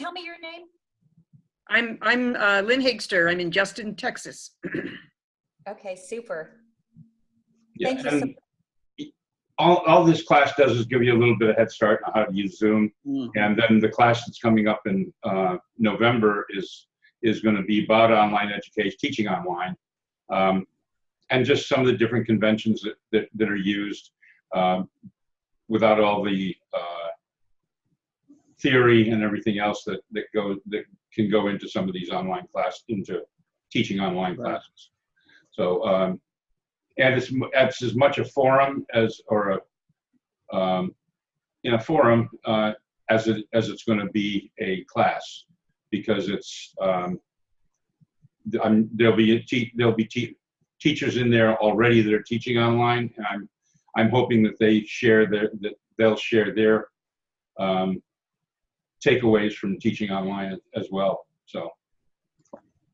tell me your name? I'm Lynn Hagster. I'm in Justin, Texas. Okay, super. Yeah, Thank you so much. All this class does is give you a little bit of head start on how to use Zoom. And then the class that's coming up in November is going to be about online education, teaching online, and just some of the different conventions that are used without all the theory and everything else that can go into some of these online into teaching online classes. So and it's as much a forum as in a forum as it's going to be a class, because it's there'll be teachers in there already that are teaching online, and I'm hoping that they'll share their takeaways from teaching online as well. So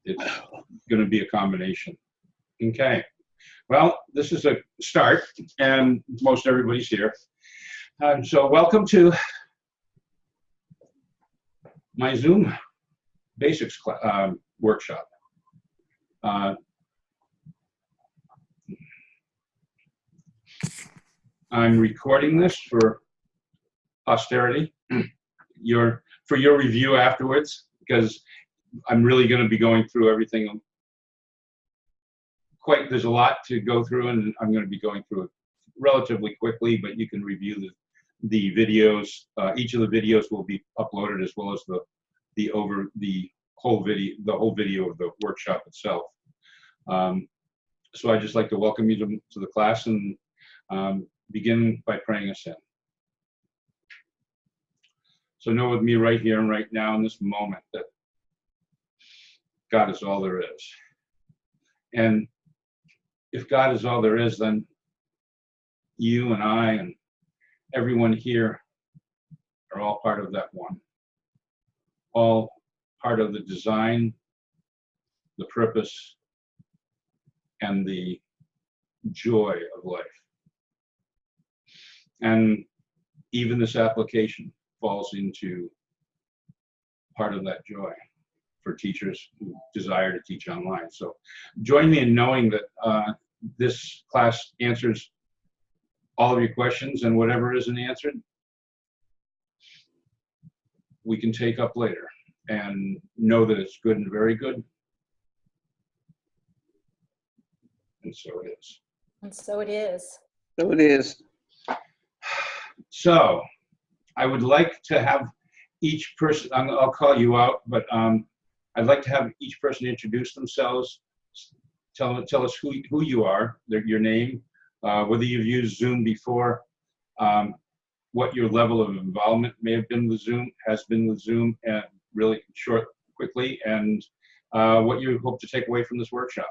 it's going to be a combination. Okay. Well, this is a start, and most everybody's here. So welcome to my Zoom basics workshop. I'm recording this for posterity, for your review afterwards, because I'm really going to be going through everything. There's a lot to go through, and I'm going to be going through it relatively quickly, but you can review the videos. Each of the videos will be uploaded, as well as the whole video of the workshop itself. So I'd just like to welcome you to the class, and begin by praying us in. So know with me right here and right now in this moment that God is all there is. And if God is all there is, then you and I and everyone here are all part of that one. All part of the design, the purpose, and the joy of life. And even this application falls into part of that joy for teachers who desire to teach online. So join me in knowing that this class answers all of your questions, and whatever isn't answered, we can take up later, and know that it's good and very good. And so it is. And so it is. So it is. So I would like to have each person, I'll call you out, but I'd like to have each person introduce themselves, tell us who you are, your name, whether you've used Zoom before, what your level of involvement may have been with Zoom, and really quickly, and what you hope to take away from this workshop.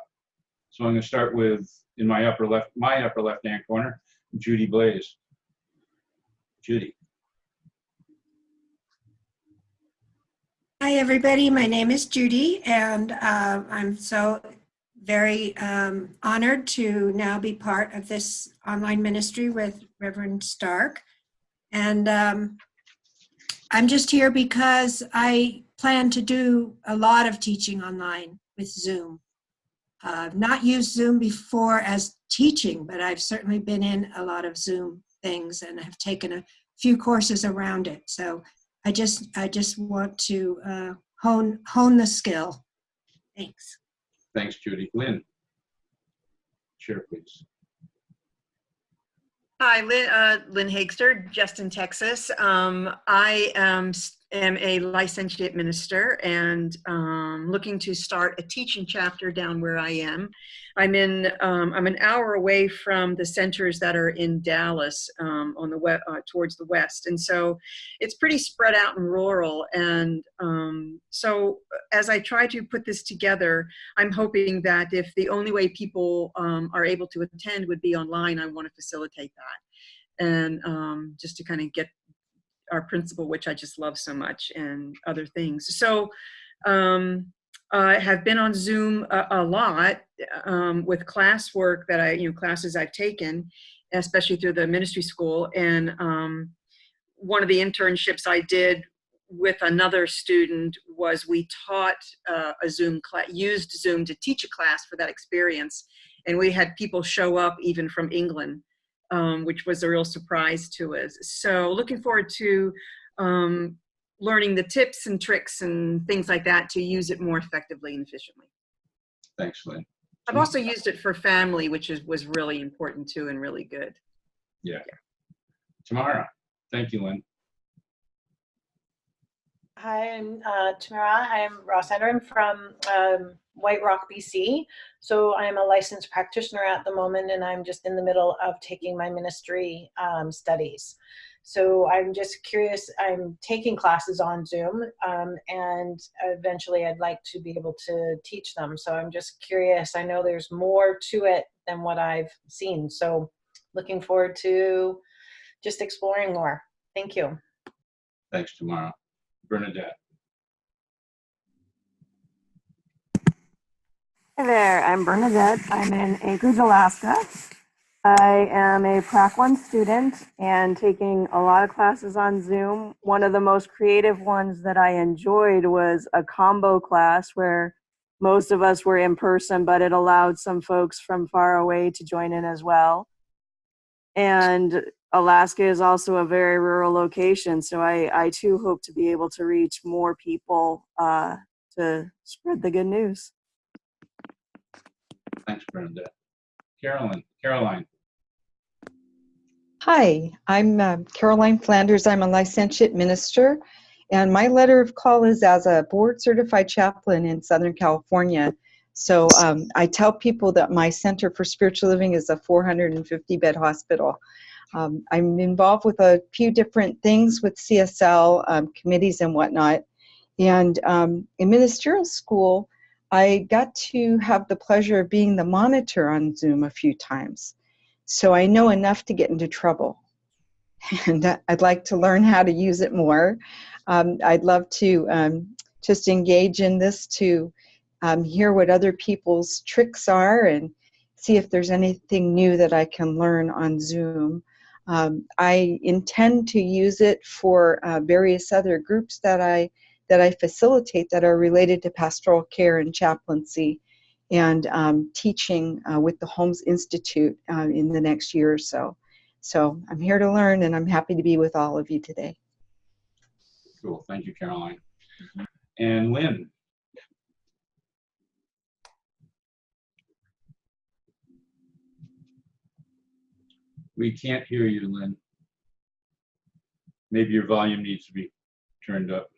So I'm going to start with, in my upper left-hand corner, Judy Blaze. Judy. Hi, everybody. My name is Judy, and I'm so very honored to now be part of this online ministry with Reverend Stark. And I'm just here because I plan to do a lot of teaching online with Zoom. I've not used Zoom before as teaching, but I've certainly been in a lot of Zoom things and have taken a few courses around it. So I just want to hone the skill. Thanks. Thanks, Judy. Lynn, share, please. Hi, Lynn Hagster, Justin, Texas. I am a licentiate minister and looking to start a teaching chapter down where I am. I'm an hour away from the centers that are in Dallas on the towards the west, and so it's pretty spread out and rural. And so as I try to put this together, I'm hoping that if the only way people are able to attend would be online, I want to facilitate that, and just to kind of get our principal, which I just love so much, and other things. So I have been on Zoom a lot with classwork that classes I've taken, especially through the ministry school. And one of the internships I did with another student was we taught a Zoom class, used Zoom to teach a class for that experience. And we had people show up even from England, which was a real surprise to us. So looking forward to learning the tips and tricks and things like that to use it more effectively and efficiently. Thanks, Lynn. I've also used it for family, which was really important too and really good. Yeah. Tamara. Thank you, Lynn. Hi, I'm Tamara. I'm Ross Ender. I'm from White Rock, BC. So I'm a licensed practitioner at the moment, and I'm just in the middle of taking my ministry studies. So I'm just curious, I'm taking classes on Zoom, and eventually I'd like to be able to teach them. So I'm just curious. I know there's more to it than what I've seen. So looking forward to just exploring more. Thank you. Thanks, Tamara. Bernadette. Hi there, I'm Bernadette. I'm in Anchorage, Alaska. I am a Prac 1 student and taking a lot of classes on Zoom. One of the most creative ones that I enjoyed was a combo class where most of us were in person, but it allowed some folks from far away to join in as well. And Alaska is also a very rural location, so I too hope to be able to reach more people to spread the good news. Thanks, Bernadette. Caroline. Hi, I'm Caroline Flanders. I'm a licentiate minister, and my letter of call is as a board-certified chaplain in Southern California. So I tell people that my Center for Spiritual Living is a 450-bed hospital. I'm involved with a few different things with CSL, committees and whatnot. And in ministerial school, I got to have the pleasure of being the monitor on Zoom a few times. So I know enough to get into trouble. And I'd like to learn how to use it more. I'd love to just engage in this to hear what other people's tricks are and see if there's anything new that I can learn on Zoom. I intend to use it for various other groups that I facilitate that are related to pastoral care and chaplaincy and teaching with the Holmes Institute in the next year or so. So I'm here to learn, and I'm happy to be with all of you today. Cool. Thank you, Caroline. And Lynn. We can't hear you, Lynn. Maybe your volume needs to be turned up.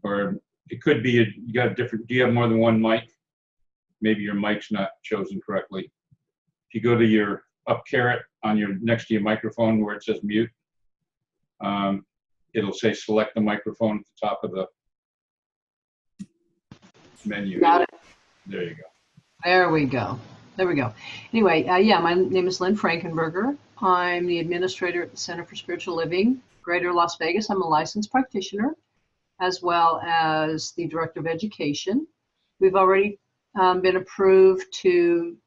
Or it could be you got a different, do you have more than one mic? Maybe your mic's not chosen correctly. If you go to your up caret on your next to your microphone where it says mute, it'll say select the microphone at the top of the menu. Got it. There you go. There we go. There we go. Anyway, yeah, my name is Lynn Frankenberger. I'm the administrator at the Center for Spiritual Living, Greater Las Vegas. I'm a licensed practitioner, as well as the director of education. We've already been approved to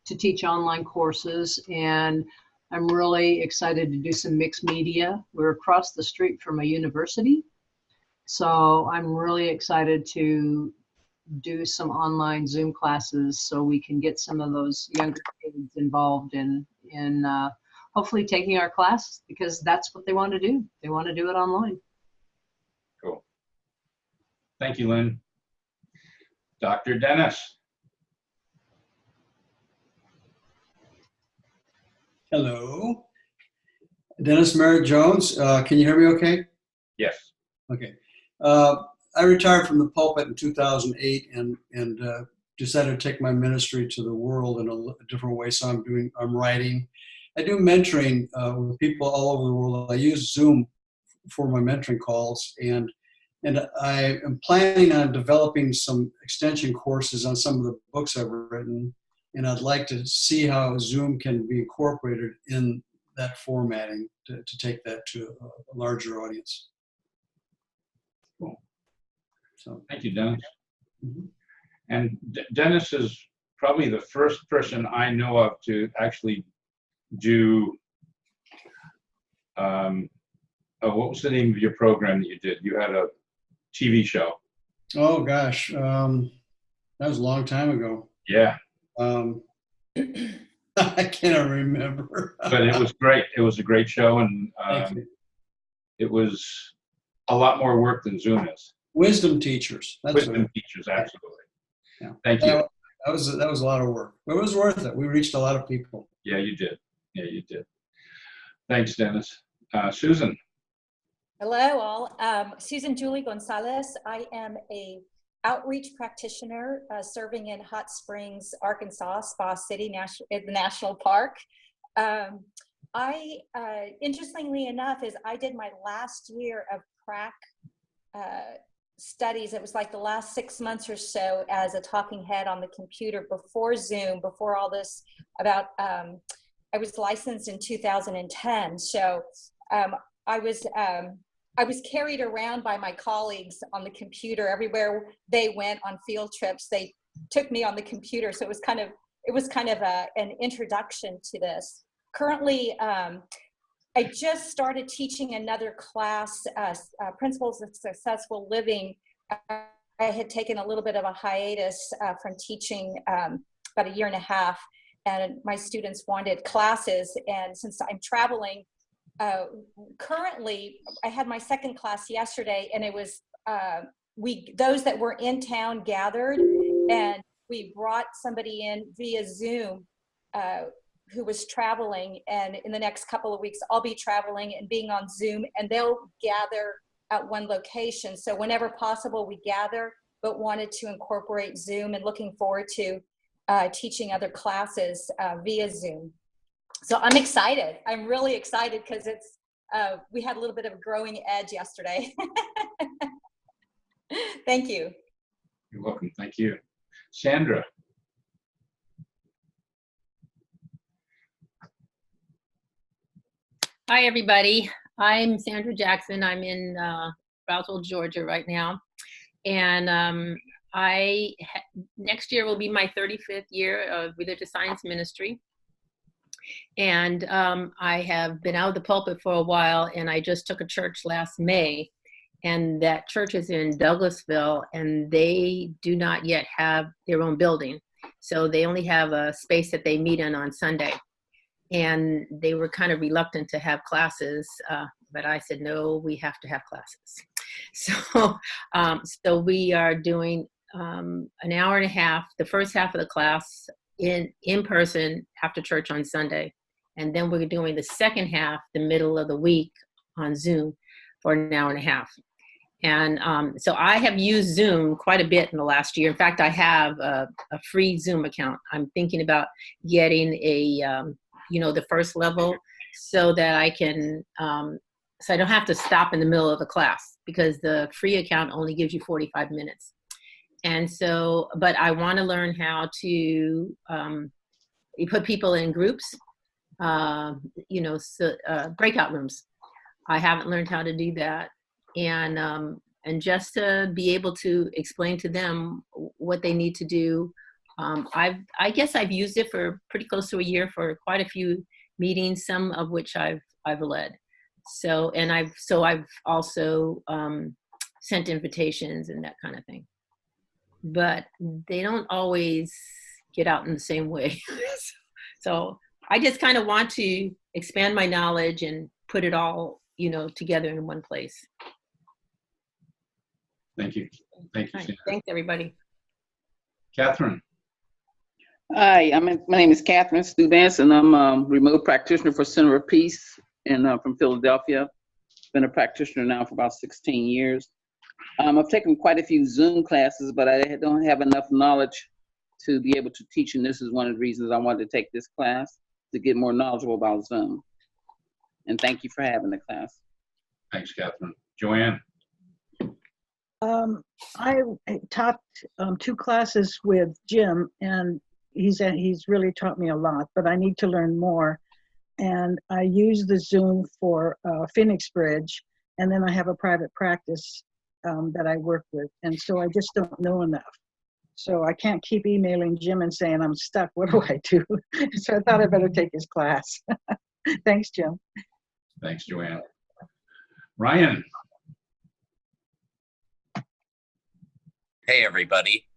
teach online courses, and I'm really excited to do some mixed media. We're across the street from a university, so I'm really excited to do some online Zoom classes so we can get some of those younger kids involved in hopefully taking our class, because that's what they want to do. They want to do it online. Cool. Thank you, Lynn. Dr. Dennis. Hello. Dennis Merritt Jones. Can you hear me okay? Yes. Okay. I retired from the pulpit in 2008 and decided to take my ministry to the world in a different way. So I'm writing. I do mentoring with people all over the world. I use Zoom for my mentoring calls, and I am planning on developing some extension courses on some of the books I've written, and I'd like to see how Zoom can be incorporated in that formatting to take that to a larger audience. Cool. So Thank you, Dennis. Mm-hmm. And Dennis is probably the first person I know of to actually do, what was the name of your program that you did? You had a TV show. Oh gosh, that was a long time ago. Yeah, I can't remember. but it was great. It was a great show, and Thank you. it was a lot more work than Zoom is. Wisdom teachers. That's Wisdom what, teachers, absolutely. Yeah. Thank you. that was a lot of work, but it was worth it. We reached a lot of people. Yeah, you did. Yeah, you did. Thanks, Dennis. Susan. Hello, all. Susan Julie Gonzalez. I am a outreach practitioner serving in Hot Springs, Arkansas, Spa City, in the National Park. Interestingly enough, I did my last year of prac studies. It was like the last 6 months or so as a talking head on the computer before Zoom, before all this about, I was licensed in 2010. So I was carried around by my colleagues on the computer everywhere they went on field trips. They took me on the computer. So it was kind of an introduction to this. Currently, I just started teaching another class, Principles of Successful Living. I had taken a little bit of a hiatus from teaching about a year and a half, and my students wanted classes. And since I'm traveling, currently, I had my second class yesterday, and it was, those that were in town gathered, and we brought somebody in via Zoom who was traveling, and in the next couple of weeks, I'll be traveling and being on Zoom, and they'll gather at one location. So whenever possible, we gather, but wanted to incorporate Zoom, and looking forward to teaching other classes via Zoom. So I'm excited. I'm really excited because it's, we had a little bit of a growing edge yesterday. Thank you. You're welcome. Thank you. Sandra. Hi, everybody. I'm Sandra Jackson. I'm in Brownsville, Georgia right now. And next year will be my 35th year of religious science ministry. And I have been out of the pulpit for a while, and I just took a church last May. And that church is in Douglasville, and they do not yet have their own building. So they only have a space that they meet in on Sunday. And they were kind of reluctant to have classes, but I said, no, we have to have classes. So we are doing an hour and a half, the first half of the class in person after church on Sunday. And then we're doing the second half, the middle of the week on Zoom for an hour and a half. And so I have used Zoom quite a bit in the last year. In fact, I have a free Zoom account. I'm thinking about getting the first level so that I can, so I don't have to stop in the middle of the class, because the free account only gives you 45 minutes. And so, but I want to learn how to you put people in groups, breakout rooms. I haven't learned how to do that. And just to be able to explain to them what they need to do. I guess I've used it for pretty close to a year for quite a few meetings, some of which I've led. So, and I've also sent invitations and that kind of thing. But they don't always get out in the same way. So I just kind of want to expand my knowledge and put it all, together in one place. Thank you. Thank you, Right. Sandra. Thanks, everybody. Catherine. Hi, my name is Catherine Stubance, and I'm a remote practitioner for Center of Peace from Philadelphia. Been a practitioner now for about 16 years. I've taken quite a few Zoom classes, but I don't have enough knowledge to be able to teach, and this is one of the reasons I wanted to take this class, to get more knowledgeable about Zoom. And thank you for having the class. Thanks, Catherine. Joanne. I taught 2 classes with Jim, and he's really taught me a lot, but I need to learn more. And I use the Zoom for Phoenix Bridge, and then I have a private practice that I work with, and so I just don't know enough. So I can't keep emailing Jim and saying I'm stuck. What do I do? So I thought I'd better take his class. Thanks, Jim. Thanks, Joanne. Ryan. Hey, everybody.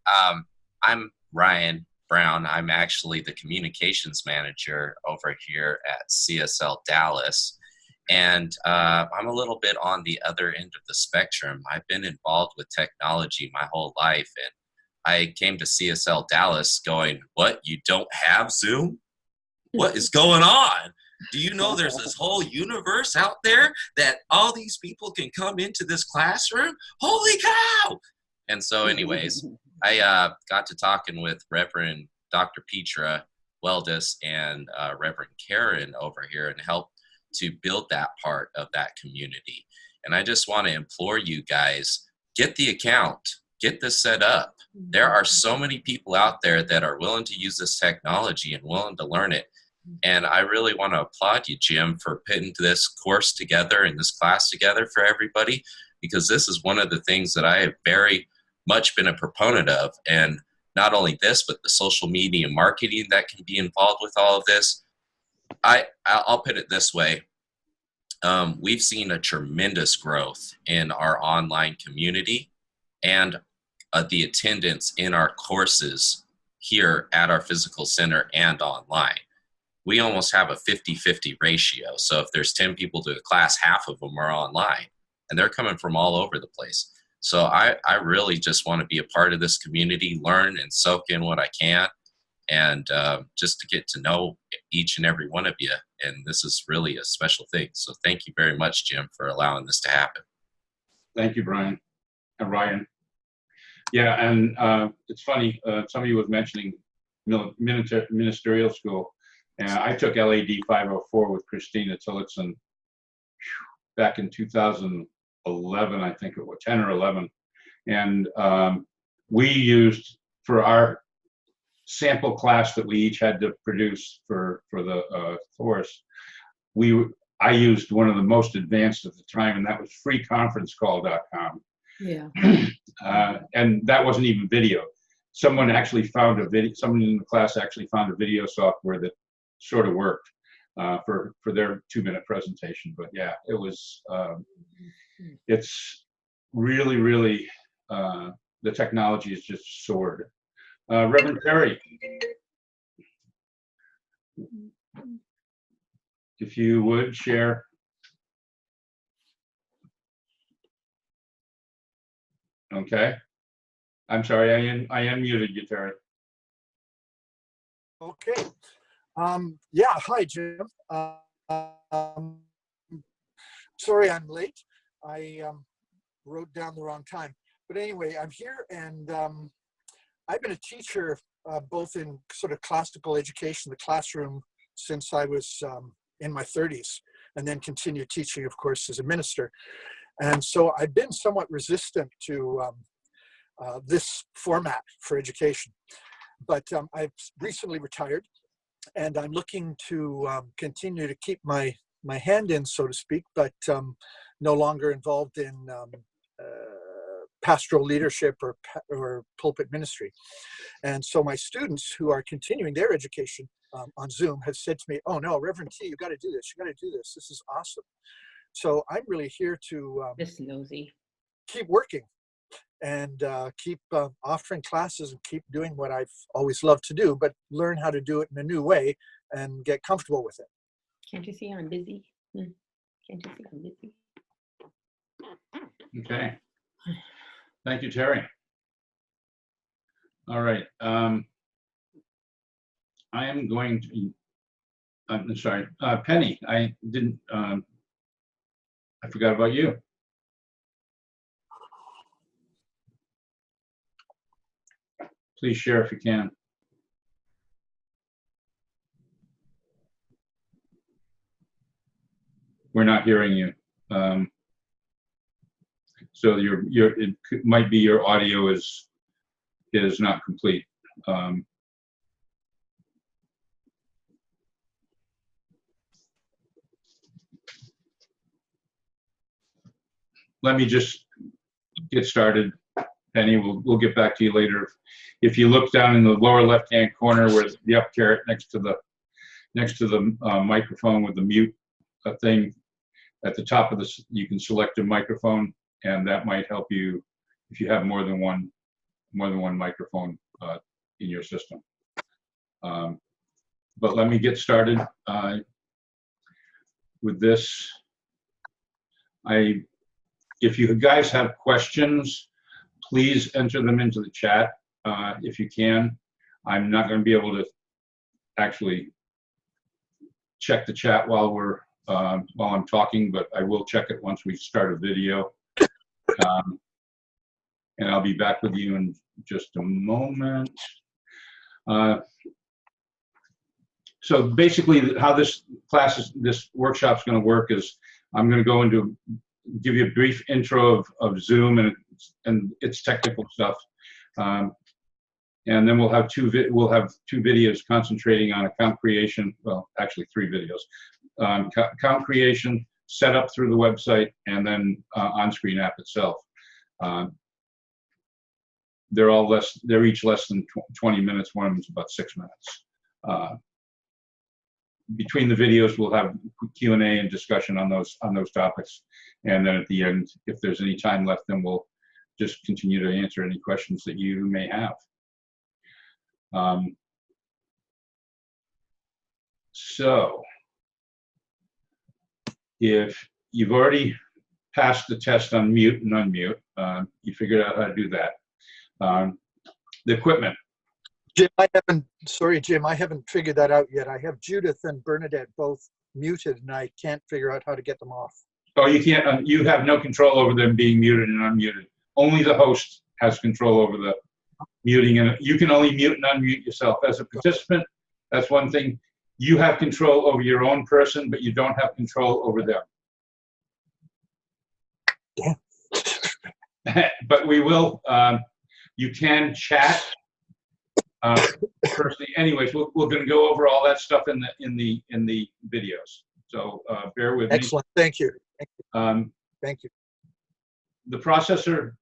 I'm Ryan Brown. I'm actually the communications manager over here at CSL Dallas. And I'm a little bit on the other end of the spectrum. I've been involved with technology my whole life. And I came to CSL Dallas going, what, you don't have Zoom? What is going on? Do you know there's this whole universe out there that all these people can come into this classroom? Holy cow! And so anyways, I got to talking with Reverend Dr. Petra Weldis and Reverend Karen over here and helped to build that part of that community. And I just want to implore you guys, get the account, get this set up. There are so many people out there that are willing to use this technology and willing to learn it. And I really want to applaud you, Jim, for putting this course together and this class together for everybody, because this is one of the things that I have very much been a proponent of. And not only this, but the social media marketing that can be involved with all of this. I'll put it this way. We've seen a tremendous growth in our online community and the attendance in our courses here at our physical center and online. We almost have a 50-50 ratio. So if there's 10 people to a class, half of them are online, and they're coming from all over the place. So I really just want to be a part of this community, learn and soak in what I can, and just to get to know each and every one of you. And this is really a special thing. So thank you very much, Jim, for allowing this to happen. Thank you, Brian and Ryan. Yeah, and it's funny, somebody was mentioning ministerial school. And I took LAD 504 with Christina Tillotson back in 2011, I think it was 10 or 11. And we used, for our sample class that we each had to produce for the course, I used one of the most advanced at the time, and that was freeconferencecall.com. Yeah. And that wasn't even video. Someone actually found a video, someone in the class actually found a video software that sort of worked for their 2-minute presentation. But yeah, it was, it's really, really, the technology has just soared. Reverend Terry, if you would share. Okay. I'm sorry, I unmuted you, Terry. Okay. Yeah, hi, Jim. Sorry I'm late. I wrote down the wrong time. But anyway, I'm here, and I've been a teacher both in sort of classical education, the classroom, since I was in my 30s, and then continued teaching, of course, as a minister. And so I've been somewhat resistant to this format for education. But I've recently retired, and I'm looking to continue to keep my hand in, so to speak, but no longer involved in pastoral leadership or pulpit ministry. And so my students who are continuing their education on Zoom have said to me, oh no, Reverend T, you got to do this. You got to do this. This is awesome. So I'm really here to keep working and keep offering classes and keep doing what I've always loved to do, but learn how to do it in a new way and get comfortable with it. Can't you see I'm busy? Can't you see I'm busy? Okay. Thank you, Terry. All right. I am going to, I'm sorry, Penny, I didn't, I forgot about you. Please share if you can. We're not hearing you. So it might be your audio is not complete. Let me just get started. Penny, we'll get back to you later. If you look down in the lower left-hand corner where the up caret next to the microphone with the mute thing, at the top of this, you can select a microphone, and that might help you if you have more than one microphone in your system. But let me get started with this. If you guys have questions, please enter them into the chat if you can. I'm not going to be able to actually check the chat while I'm talking, but I will check it once we start a video. And I'll be back with you in just a moment. So basically, how this workshop is going to work is I'm going to give you a brief intro of Zoom and its technical stuff, and then we'll have two videos concentrating on account creation. Well, actually 3 videos: account creation, setup through the website, and then on-screen app itself. They're each less than 20 minutes. One of them is about 6 minutes. Between the videos, we'll have Q&A and discussion on those topics, and then at the end, if there's any time left, then we'll just continue to answer any questions that you may have. So, if you've already passed the test on mute and unmute, you figured out how to do that. The equipment. Jim, Jim, I haven't figured that out yet. I have Judith and Bernadette both muted, and I can't figure out how to get them off. Oh, you can't. You have no control over them being muted and unmuted. Only the host has control over the muting, and you can only mute and unmute yourself. As a participant, that's one thing. You have control over your own person, but you don't have control over them. Yeah. But we will. You can chat. Personally, anyways, we're going to go over all that stuff in the videos. So bear with me. Excellent. Thank you. Thank you. The processor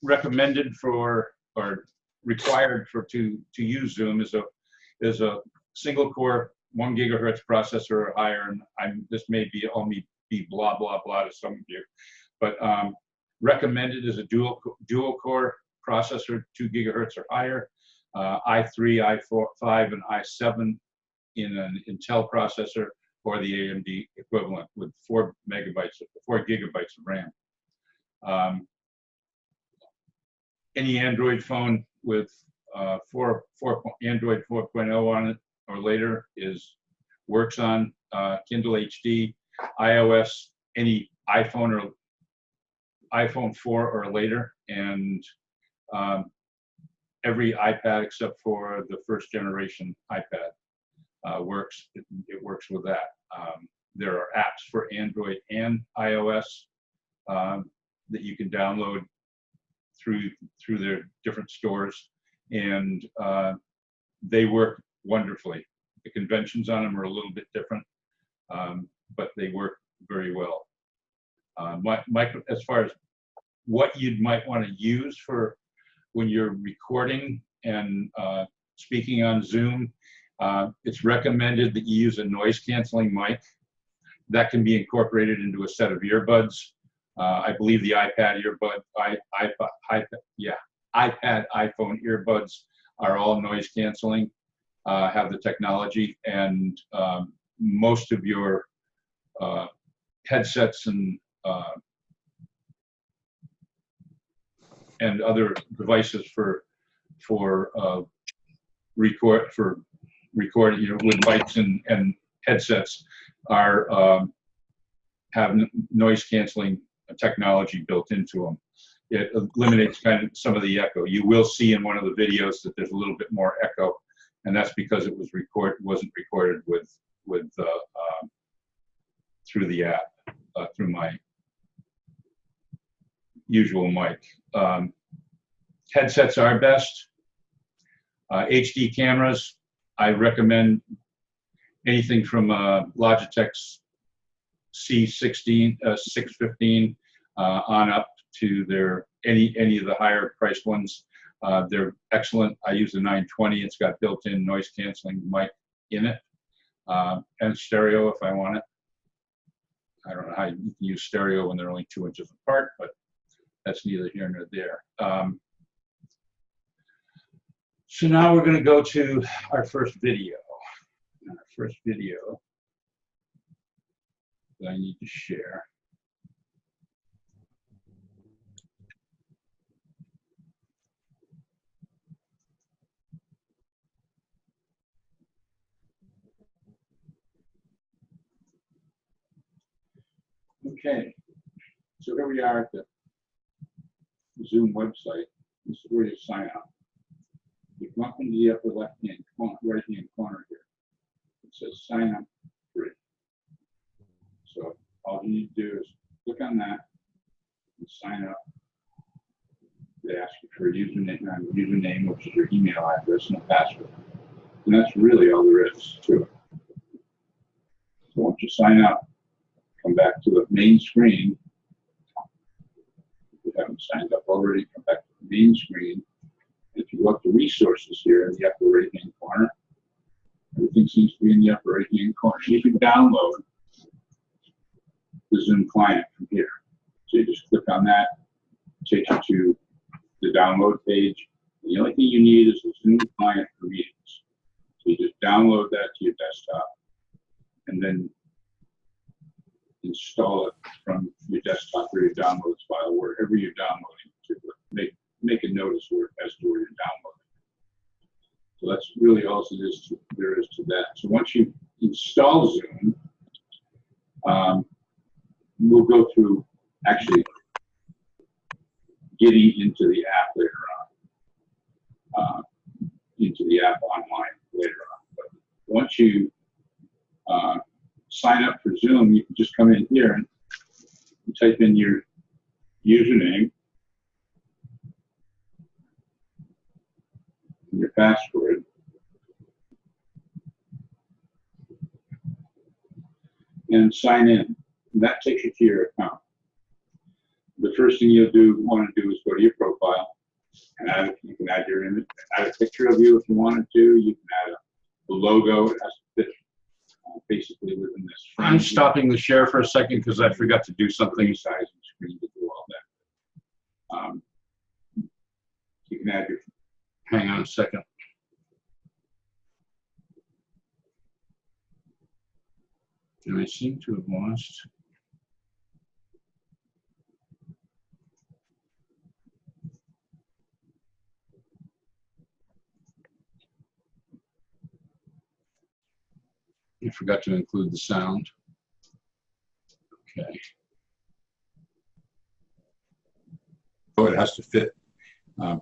recommended for or required to use Zoom is a single core 1 gigahertz processor or higher. And this may be only be blah blah blah to some of you, but recommended is a dual core processor, 2 gigahertz or higher. i3, i5, and i7 in an Intel processor, or the AMD equivalent with 4 gigabytes of RAM. Any Android phone with Android 4.0 on it or later works on Kindle HD. iOS, any iPhone 4 or later, and every iPad except for the first generation iPad works. It works with that. There are apps for Android and iOS that you can download through their different stores, and they work wonderfully. The conventions on them are a little bit different, but they work very well. As far as what you might want to use for when you're recording and speaking on Zoom, it's recommended that you use a noise canceling mic. That can be incorporated into a set of earbuds. I believe the iPad iPhone earbuds are all noise canceling, have the technology, and most of your headsets and other devices for recording, with mics and headsets have noise canceling technology built into them. It eliminates kind of some of the echo. You will see in one of the videos that there's a little bit more echo, and that's because it wasn't recorded through the app, through my usual mic. Headsets are best. HD cameras, I recommend anything from Logitech's C16, 615 on up to their any of the higher priced ones. They're excellent. I use the 920. It's got built-in noise canceling mic in it, and stereo if I want it. I don't know how you can use stereo when they're only 2 inches apart, but that's neither here nor there. So now we're going to go to our first video. Our first video that I need to share. Okay, so here we are at the Zoom website. This is where you sign up. You come up into the upper left-hand corner, right-hand corner here. It says sign up free. So all you need to do is click on that and sign up. They ask you for a username, which is your email address and a password. And that's really all there is to it. So once you sign up, come back to the main screen. If you haven't signed up already, come back to the main screen. If you go up to resources here in the upper right-hand corner, everything seems to be in the upper right-hand corner. You can download the Zoom client from here. So you just click on that, it takes you to the download page. And the only thing you need is the Zoom client for meetings. So you just download that to your desktop and then install it from your desktop or your downloads file, wherever you're downloading to. Make a notice as to where you're downloading. So that's really all there is to that. So once you install Zoom, we'll go through actually getting into the app later on, into the app online later on. But once you sign up for Zoom, you can just come in here and type in your username, your password, and sign in. And that takes you to your account. The first thing you'll want to do is go to your profile and you can add your image, add a picture of you if you wanted to. You can add a logo. It has to fit basically within this frame. I'm stopping the share for a second because I forgot to do something. Sizing screen to do all that. You can add your. Hang on a second. And I seem to have lost. I forgot to include the sound. Okay. So it has to fit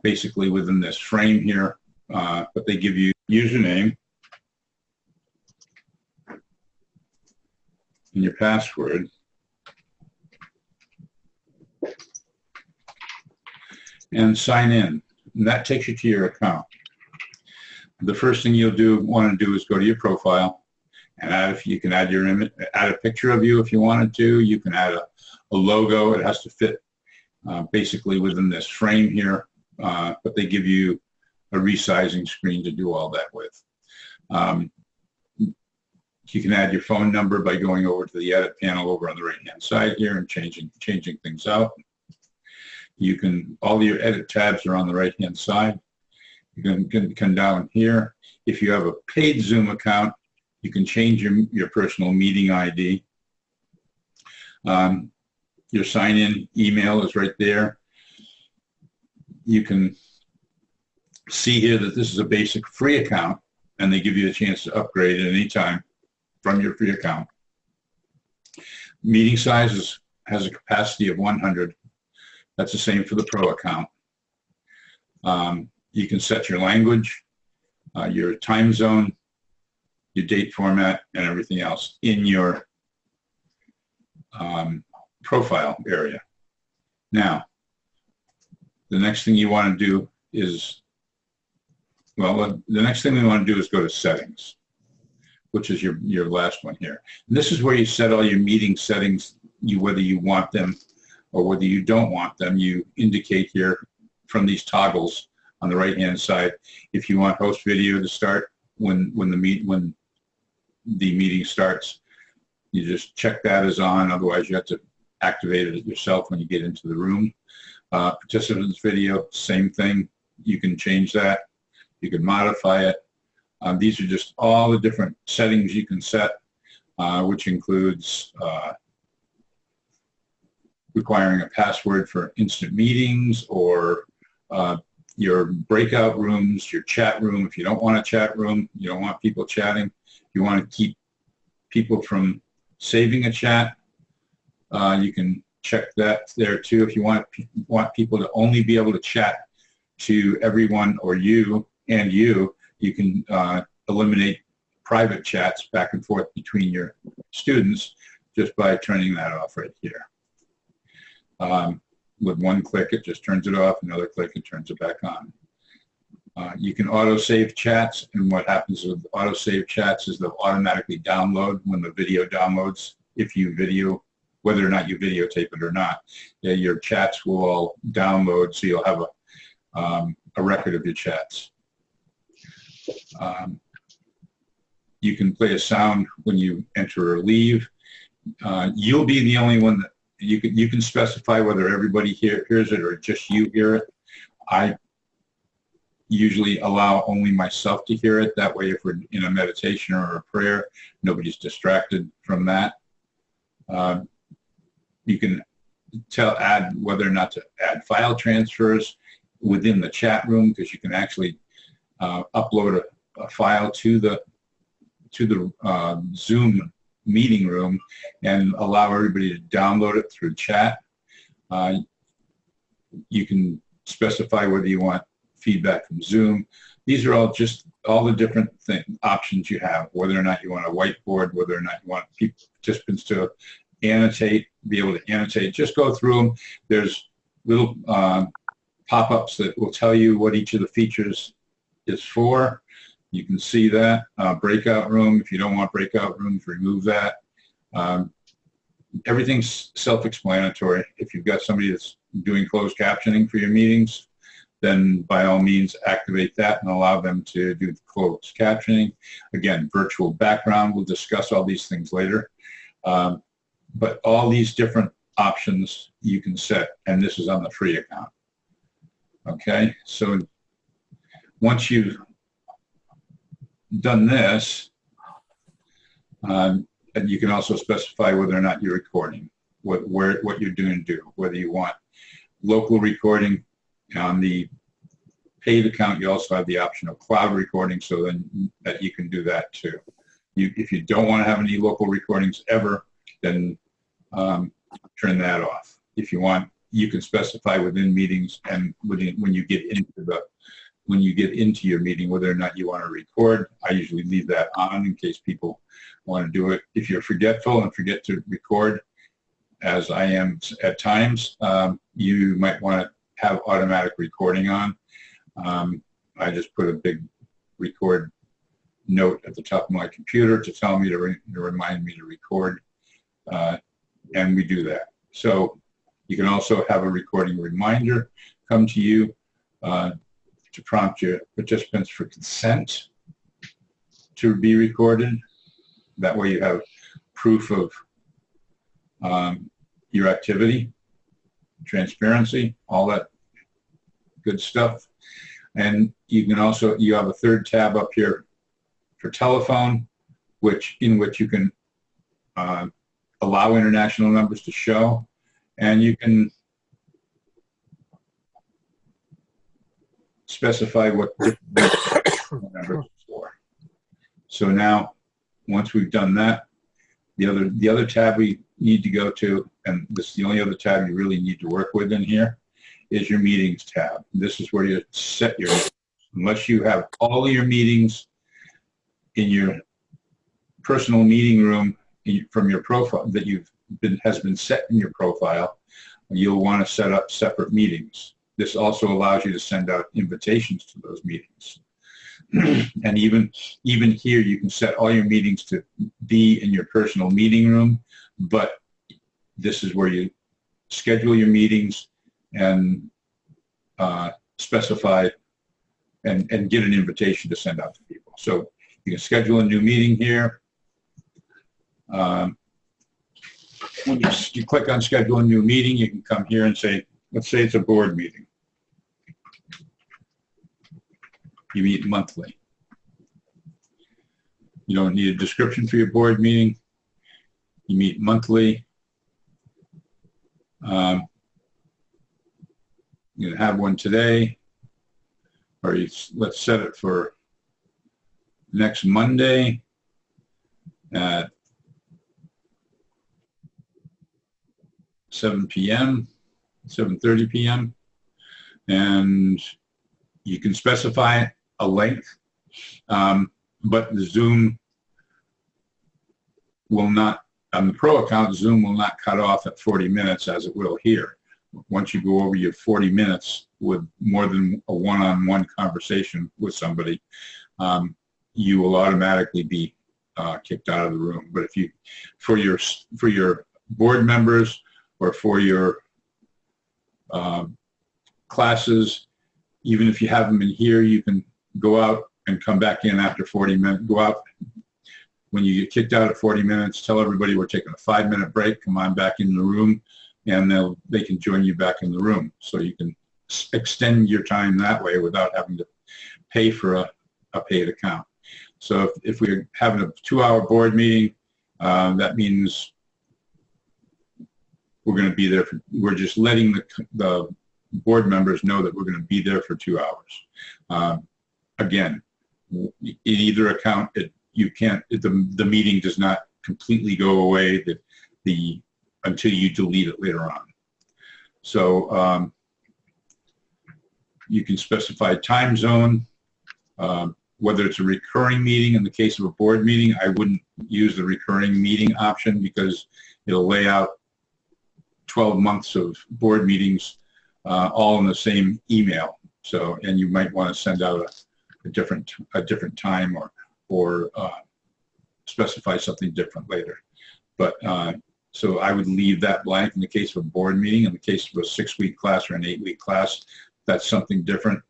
basically within this frame here, but they give you username and your password. And sign in. And that takes you to your account. The first thing you'll want to do is go to your profile and you can add your image, add a picture of you if you wanted to. You can add a logo. It has to fit basically within this frame here. But they give you a resizing screen to do all that with. You can add your phone number by going over to the edit panel over on the right-hand side here and changing things out. All your edit tabs are on the right-hand side. You can come down here. If you have a paid Zoom account, you can change your personal meeting ID. Your sign-in email is right there. You can see here that this is a basic free account, and they give you a chance to upgrade at any time from your free account. Meeting size has a capacity of 100. That's the same for the pro account. You can set your language, your time zone, your date format, and everything else in your profile area. Now, the next thing you want to do is, the next thing we want to do is go to settings, which is your last one here. And this is where you set all your meeting settings, whether you want them or whether you don't want them, you indicate here from these toggles on the right-hand side. If you want host video to start when the meeting starts, you just check that as on. Otherwise, you have to activate it yourself when you get into the room. Participants video, same thing. You can change that. You can modify it. These are just all the different settings you can set, which includes requiring a password for instant meetings, or your breakout rooms, your chat room. If you don't want a chat room, you don't want people chatting, you want to keep people from saving a chat, you can check that there too. If you want people to only be able to chat to everyone or you can eliminate private chats back and forth between your students just by turning that off right here. With one click, it just turns it off. Another click, it turns it back on. You can auto-save chats, and what happens with auto-save chats is they'll automatically download when the video downloads. If you video, whether or not you videotape it or not, your chats will all download, so you'll have a record of your chats. You can play a sound when you enter or leave. You'll be the only one that you can specify whether everybody hears it or just you hear it. I usually allow only myself to hear it. That way, if we're in a meditation or a prayer, nobody's distracted from that. You can add whether or not to add file transfers within the chat room, because you can actually upload a file to the Zoom meeting room and allow everybody to download it through chat. You can specify whether you want feedback from Zoom. These are all the different options you have, whether or not you want a whiteboard, whether or not you want participants to annotate, be able to annotate. Just go through them. There's little pop-ups that will tell you what each of the features is for. You can see that. Breakout room, if you don't want breakout rooms, remove that. Everything's self-explanatory. If you've got somebody that's doing closed captioning for your meetings, then by all means activate that and allow them to do the closed captioning. Again, virtual background, we'll discuss all these things later. But all these different options you can set, and this is on the free account. Okay, so once you've done this, and you can also specify whether or not you're recording, what you're doing, whether you want local recording. On the paid account, you also have the option of cloud recording, so then that you can do that too. If you don't want to have any local recordings ever, then turn that off. If you want, you can specify within meetings and when you get into your meeting whether or not you want to record. I usually leave that on in case people want to do it. If you're forgetful and forget to record, as I am at times, you might want to have automatic recording on. I just put a big record note at the top of my computer to tell me to remind me to record, and we do that. So you can also have a recording reminder come to you to prompt your participants for consent to be recorded. That way you have proof of your activity, transparency, all that good stuff. And you can also, you have a third tab up here for telephone, in which you can allow international numbers to show, and you can specify what numbers for. So now, once we've done that, the other tab we need to go to, and this is the only other tab you really need to work with in here, is your meetings tab. This is where you set your, unless you have all of your meetings in your personal meeting room from your profile that has been set in your profile, you'll want to set up separate meetings. This also allows you to send out invitations to those meetings. And even here, you can set all your meetings to be in your personal meeting room, but this is where you schedule your meetings and specify and get an invitation to send out to people. So you can schedule a new meeting here. When you click on schedule a new meeting, you can come here and say, let's say it's a board meeting. You meet monthly. You don't need a description for your board meeting. You meet monthly. You can have one today, or let's set it for next Monday at 7 p.m., 7:30 p.m. And you can specify a length, but the Zoom will not, on the Pro account, Zoom will not cut off at 40 minutes as it will here. Once you go over your 40 minutes with more than a one-on-one conversation with somebody, you will automatically be kicked out of the room. But if you, for your board members or for your classes, even if you have them in here, you can go out and come back in after 40 minutes. Go out when you get kicked out at 40 minutes, tell everybody we're taking a 5-minute break, come on back in the room, and they can join you back in the room. So you can extend your time that way without having to pay for a paid account. So if we're having a 2-hour board meeting, that means we're going to be there we're just letting the board members know that we're going to be there for 2 hours. Again, in either account, you can't, the meeting does not completely go away until you delete it later on. So you can specify time zone, whether it's a recurring meeting. In the case of a board meeting, I wouldn't use the recurring meeting option because it'll lay out 12 months of board meetings all in the same email. So, and you might want to send out a different time or specify something different later. But so I would leave that blank in the case of a board meeting. In the case of a 6-week class or an 8-week class, that's something different.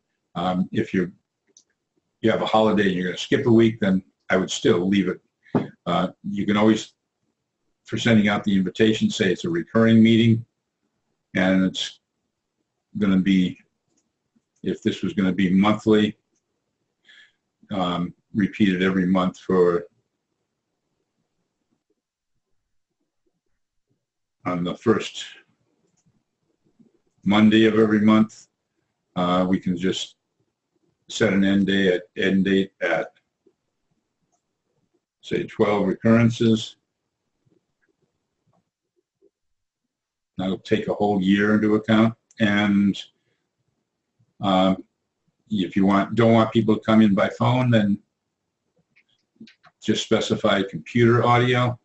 If you have a holiday and you're going to skip a week, then I would still leave it. You can always, for sending out the invitation, say it's a recurring meeting, and it's going to be, if this was going to be monthly, repeated every month for on the first Monday of every month. We can just set an end date at say 12 recurrences. That'll take a whole year into account. And if you don't want people to come in by phone, then just specify computer audio.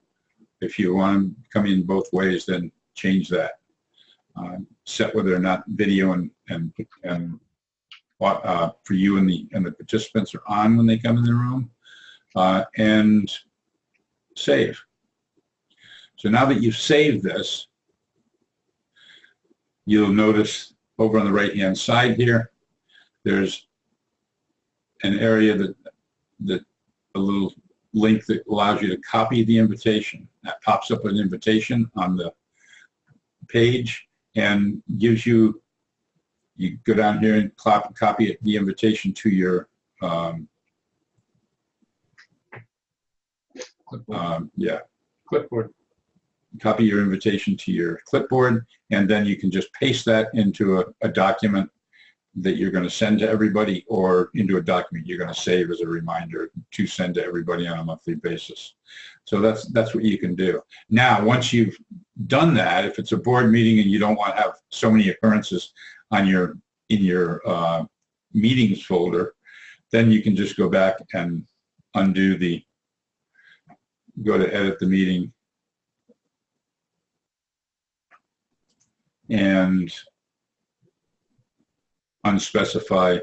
If you want them to come in both ways, then change that. Set whether or not video and for you and the participants are on when they come in the room, and save. So now that you've saved this, you'll notice over on the right-hand side here, there's an area a little link that allows you to copy the invitation. That pops up an invitation on the page and gives you go down here and copy the invitation to your clipboard. Copy your invitation to your clipboard, and then you can just paste that into a document that you're going to send to everybody, or into a document you're going to save as a reminder to send to everybody on a monthly basis. So that's what you can do. Now, once you've done that, if it's a board meeting and you don't want to have so many occurrences on in your meetings folder, then you can just go back and go to edit the meeting and unspecify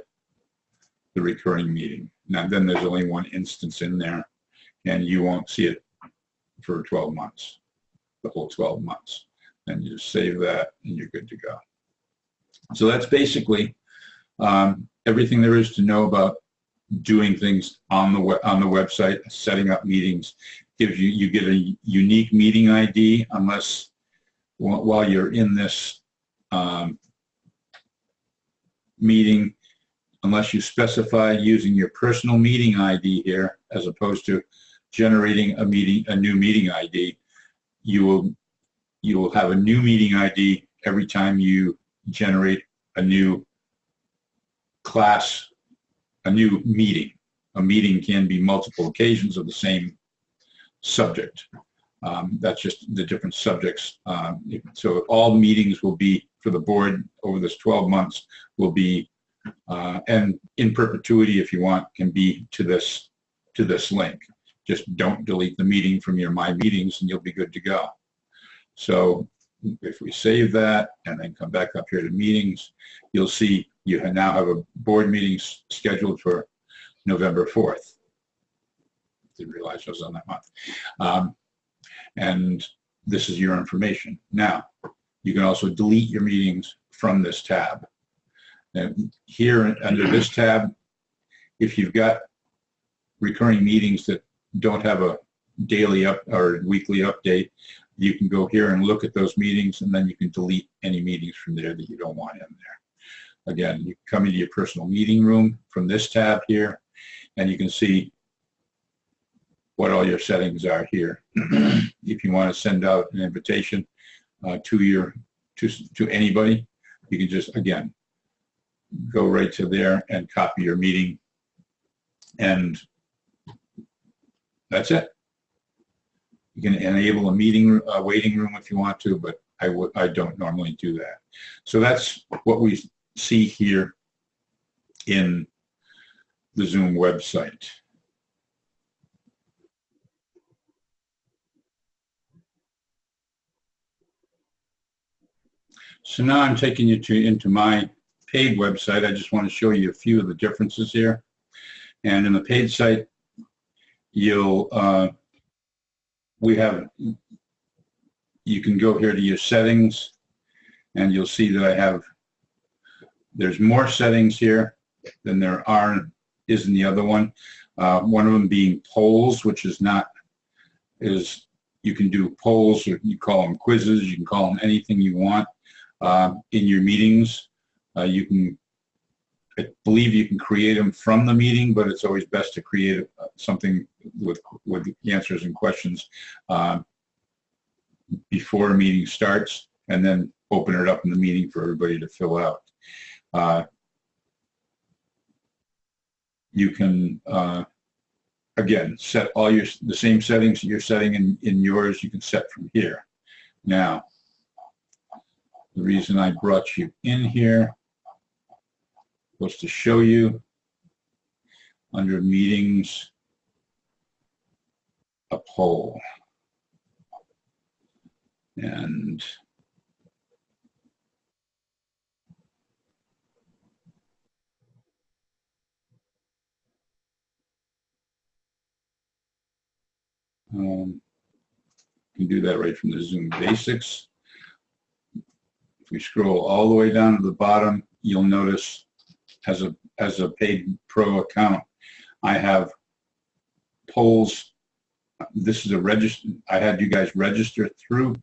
the recurring meeting. Now, then there's only one instance in there, and you won't see it for 12 months, the whole 12 months. and you just save that, and you're good to go. So that's basically everything there is to know about doing things on the website. Setting up meetings gives you get a unique meeting ID unless while you're in this meeting, unless you specify using your personal meeting ID here, as opposed to generating a new meeting ID, you will have a new meeting ID every time you generate a new class, a new meeting. A meeting can be multiple occasions of the same subject. That's just the different subjects. So all meetings will be for the board over this 12 months will be, and in perpetuity, if you want, can be to this link. Just don't delete the meeting from your My Meetings and you'll be good to go. So if we save that and then come back up here to meetings, you'll see you now have a board meeting scheduled for November 4th. Didn't realize I was on that month. And this is your information. Now, you can also delete your meetings from this tab. And here under this tab, if you've got recurring meetings that don't have a daily or weekly update, you can go here and look at those meetings, and then you can delete any meetings from there that you don't want in there. Again, you come into your personal meeting room from this tab here, and you can see what all your settings are here. If you want to send out an invitation to anybody, you can just, again, go right to there and copy your meeting, and that's it. You can enable a meeting waiting room if you want to, but I don't normally do that. So that's what we see here in the Zoom website. So now I'm taking you into my paid website. I just want to show you a few of the differences here. And in the paid site, you can go here to your settings, and you'll see that there's more settings here than there is in the other one. One of them being polls, which you can do polls, or you call them quizzes, you can call them anything you want in your meetings. I believe you can create them from the meeting, but it's always best to create something with answers and questions before a meeting starts, and then open it up in the meeting for everybody to fill out. You can, again, set all the same settings that you're setting in yours, you can set from here. Now, the reason I brought you in here was to show you under meetings a poll. And you can do that right from the Zoom Basics. If we scroll all the way down to the bottom, you'll notice as a paid pro account, I have polls. This is I had you guys register through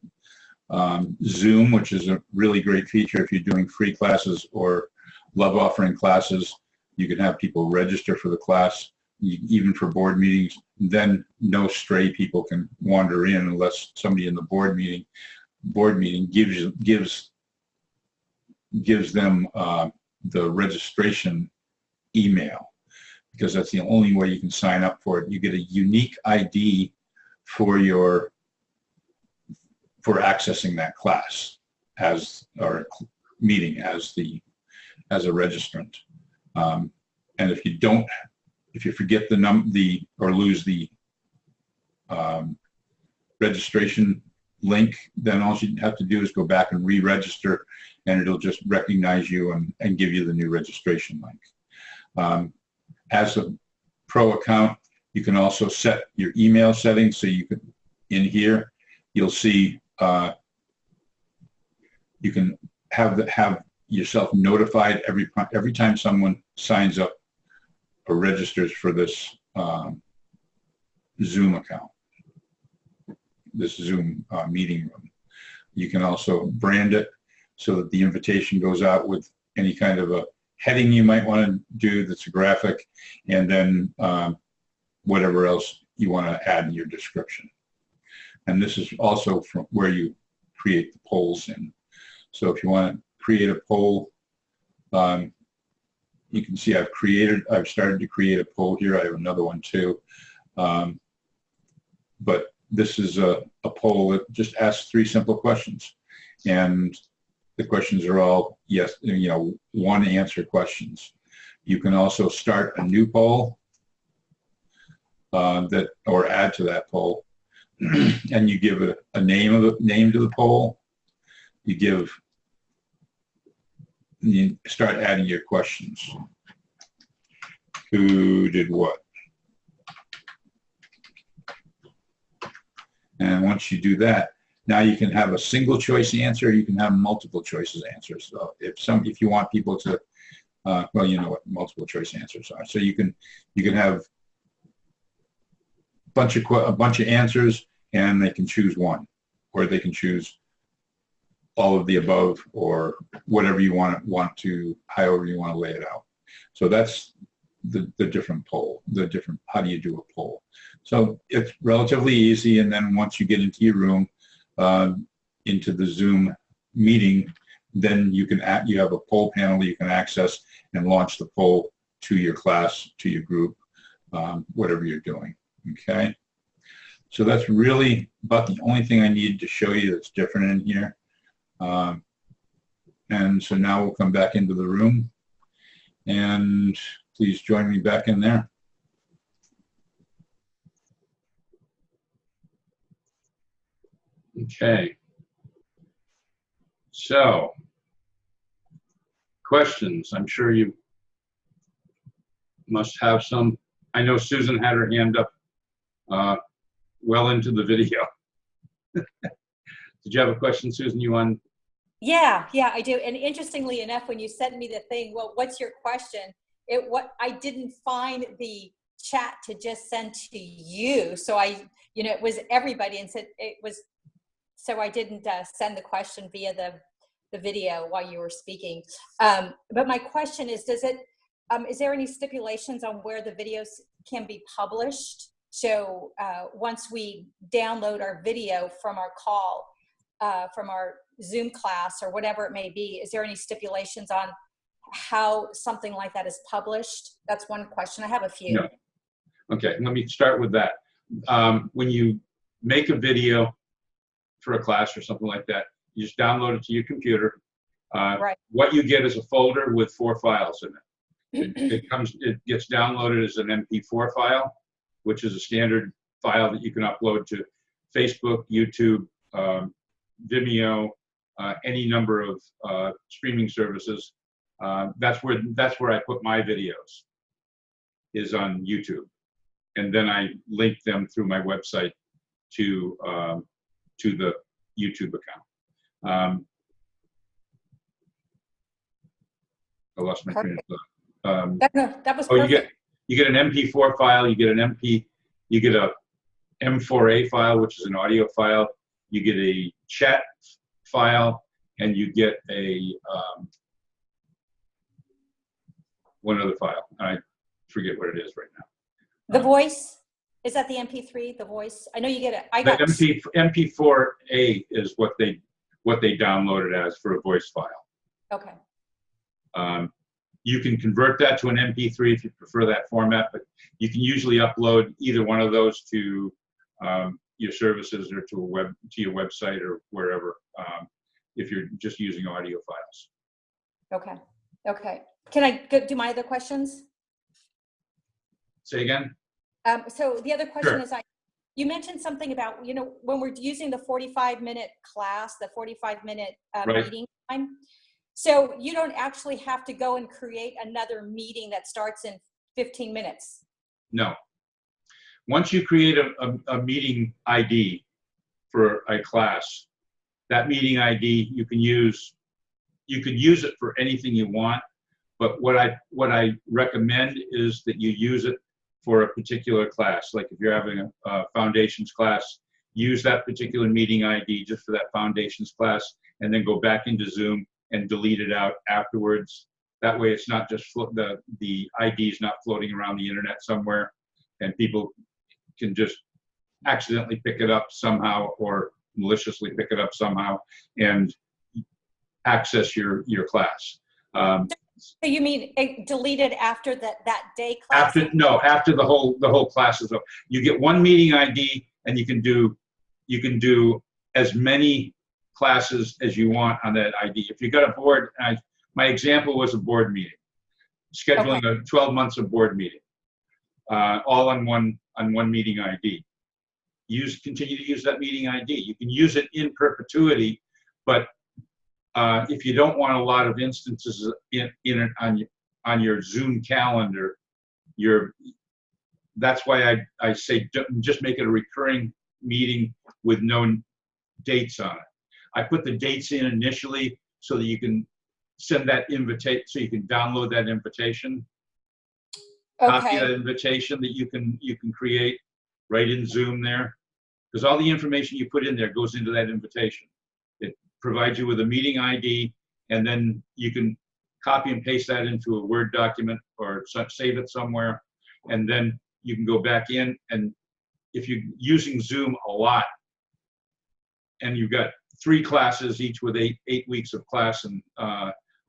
Zoom, which is a really great feature if you're doing free classes or love offering classes. You can have people register for the class, even for board meetings. Then no stray people can wander in unless somebody in the board meeting gives them the registration email, because that's the only way you can sign up for it. You get a unique ID for accessing that class or meeting as a registrant. And if you forget or lose the registration link, then all you have to do is go back and re-register, and it'll just recognize you and give you the new registration link. As a pro account, you can also set your email settings. So you could, in here, you'll see You can have yourself notified every time someone signs up or registers for this Zoom account, this Zoom meeting room. You can also brand it so that the invitation goes out with any kind of a heading you might want to do that's a graphic, and then whatever else you want to add in your description. And this is also from where you create the polls in. So if you want to create a poll, you can see I've started to create a poll here. I have another one too. But this is a poll that just asks 3 simple questions. And the questions are all yes, one answer questions. You can also start a new poll or add to that poll. And you give a name to the poll. You start adding your questions. Who did what? And once you do that, now you can have a single choice answer. You can have multiple choices answers. So if you want people to, well, you know what multiple choice answers are. So you can have a bunch of answers, and they can choose one, or they can choose all of the above, or whatever you want to, however you want to lay it out. So that's the different poll, how do you do a poll? So it's relatively easy, and then once you get into your room, into the Zoom meeting, then you have a poll panel you can access and launch the poll to your class, to your group, whatever you're doing, okay? So that's really about the only thing I needed to show you that's different in here. And so now we'll come back into the room, and please join me back in there. Okay. So, questions. I'm sure you must have some. I know Susan had her hand up well into the video. Did you have a question, Susan? You want? Yeah, I do. And interestingly enough, when you sent me the thing, well, what's your question? I didn't find the chat to just send to you. So it was everybody, and so I didn't send the question via the video while you were speaking. But my question is, is there any stipulations on where the videos can be published? So once we download our video from our call, from our Zoom class or whatever it may be, is there any stipulations on how something like that is published? That's one question. I have a few. No. Okay, let me start with that. When you make a video for a class or something like that, you just download it to your computer. Right. What you get is a folder with 4 files in it. It gets downloaded as an MP4 file, which is a standard file that you can upload to Facebook, YouTube, Vimeo, any number of streaming services. That's where I put my videos, is on YouTube, and then I link them through my website to the YouTube account. I lost my train of thought. That was perfect. You get an MP4 file, you get a M4A file, which is an audio file, you get a chat file, and you get a one other file. I forget what it is right now. The voice, is that the MP3? The voice? I know you get it. The MP4A is what they downloaded as for a voice file. Okay. You can convert that to an MP3 if you prefer that format, but you can usually upload either one of those to your services or to your website or wherever, if you're just using audio files. Okay. Can I do my other questions? Say again? So the other question Sure. is, you mentioned something about, when we're using the 45-minute class, the 45-minute Right. meeting time. So you don't actually have to go and create another meeting that starts in 15 minutes. No. Once you create a meeting ID for a class, that meeting ID you can use. You could use it for anything you want, but what I recommend is that you use it for a particular class. Like if you're having a foundations class, use that particular meeting ID just for that foundations class, and then go back into Zoom and delete it out afterwards. That way it's not just the ID is not floating around the internet somewhere, and people can just accidentally pick it up somehow or maliciously pick it up somehow and access your class. So you mean deleted after that day class? After the whole class is over. You get one meeting ID, and you can do as many classes as you want on that ID. If you got a board, my example was a board meeting, scheduling a 12 months of board meeting, all on one meeting ID. Continue to use that meeting ID. You can use it in perpetuity, but if you don't want a lot of instances on your Zoom calendar, that's why I say just make it a recurring meeting with no dates on it. I put the dates in initially so that you can send that invitation, so you can download that invitation, copy that invitation that you can create right in Zoom there, because all the information you put in there goes into that invitation. It provides you with a meeting ID, and then you can copy and paste that into a Word document or save it somewhere, and then you can go back in. And if you're using Zoom a lot, and you've got 3 classes each with eight weeks of class, and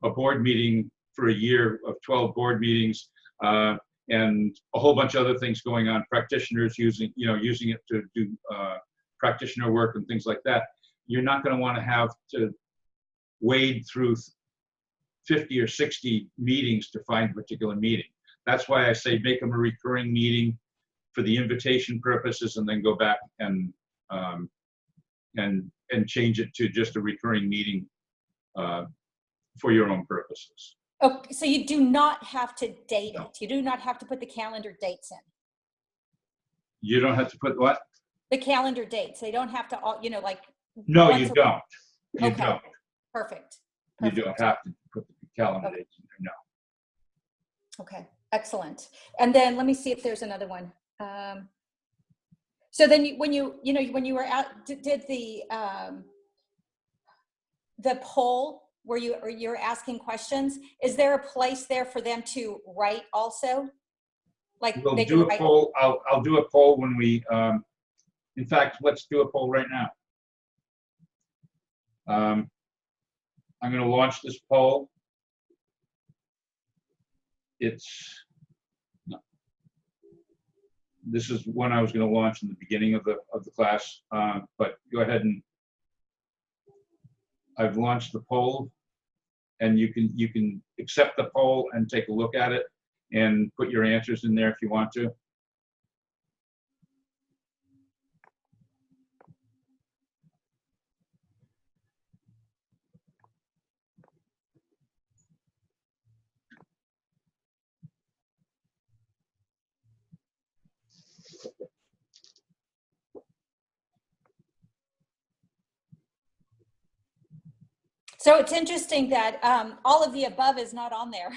a board meeting for a year of 12 board meetings, and a whole bunch of other things going on, practitioners using it to do practitioner work and things like that, you're not going to want to have to wade through 50 or 60 meetings to find a particular meeting. That's why I say make them a recurring meeting for the invitation purposes, and then go back and change it to just a recurring meeting for your own purposes. Okay, so you do not have to date it. You do not have to put the calendar dates in. You don't have to put what? The calendar dates. They don't have to all, like. No, you don't. You Okay. don't. Perfect. You don't have to put the calendar dates in there, no. Okay, excellent. And then let me see if there's another one. So then when you were out, did the poll where you're asking questions, is there a place there for them to write also? Like We'll they do can a write. poll. I'll do a poll when we, in fact, let's do a poll right now. I'm going to launch this poll. This is one I was going to launch in the beginning of the class, but go ahead and I've launched the poll, and you can accept the poll and take a look at it and put your answers in there if you want to. So it's interesting that all of the above is not on there.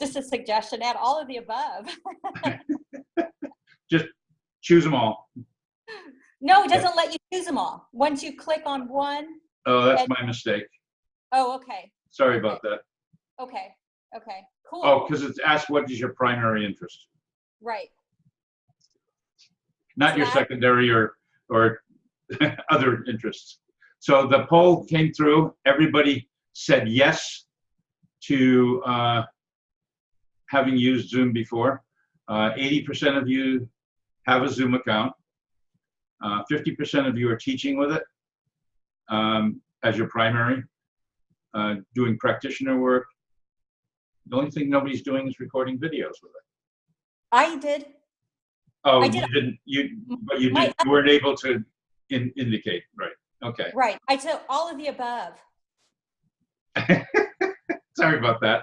Just a suggestion, add all of the above. Just choose them all. No, it doesn't let you choose them all. Once you click on one. Oh, that's my mistake. Oh, okay. Sorry about that. Okay. Okay. Cool. Oh, because it's asked what is your primary interest, Right. not your secondary or other interests. So the poll came through. Everybody said yes to having used Zoom before. 80% of you have a Zoom account. 50% of you are teaching with it as your primary, doing practitioner work. The only thing nobody's doing is recording videos with it. I did. Oh, I you did. didn't. You weren't able to indicate, right? Okay. Right. I took all of the above. Sorry about that.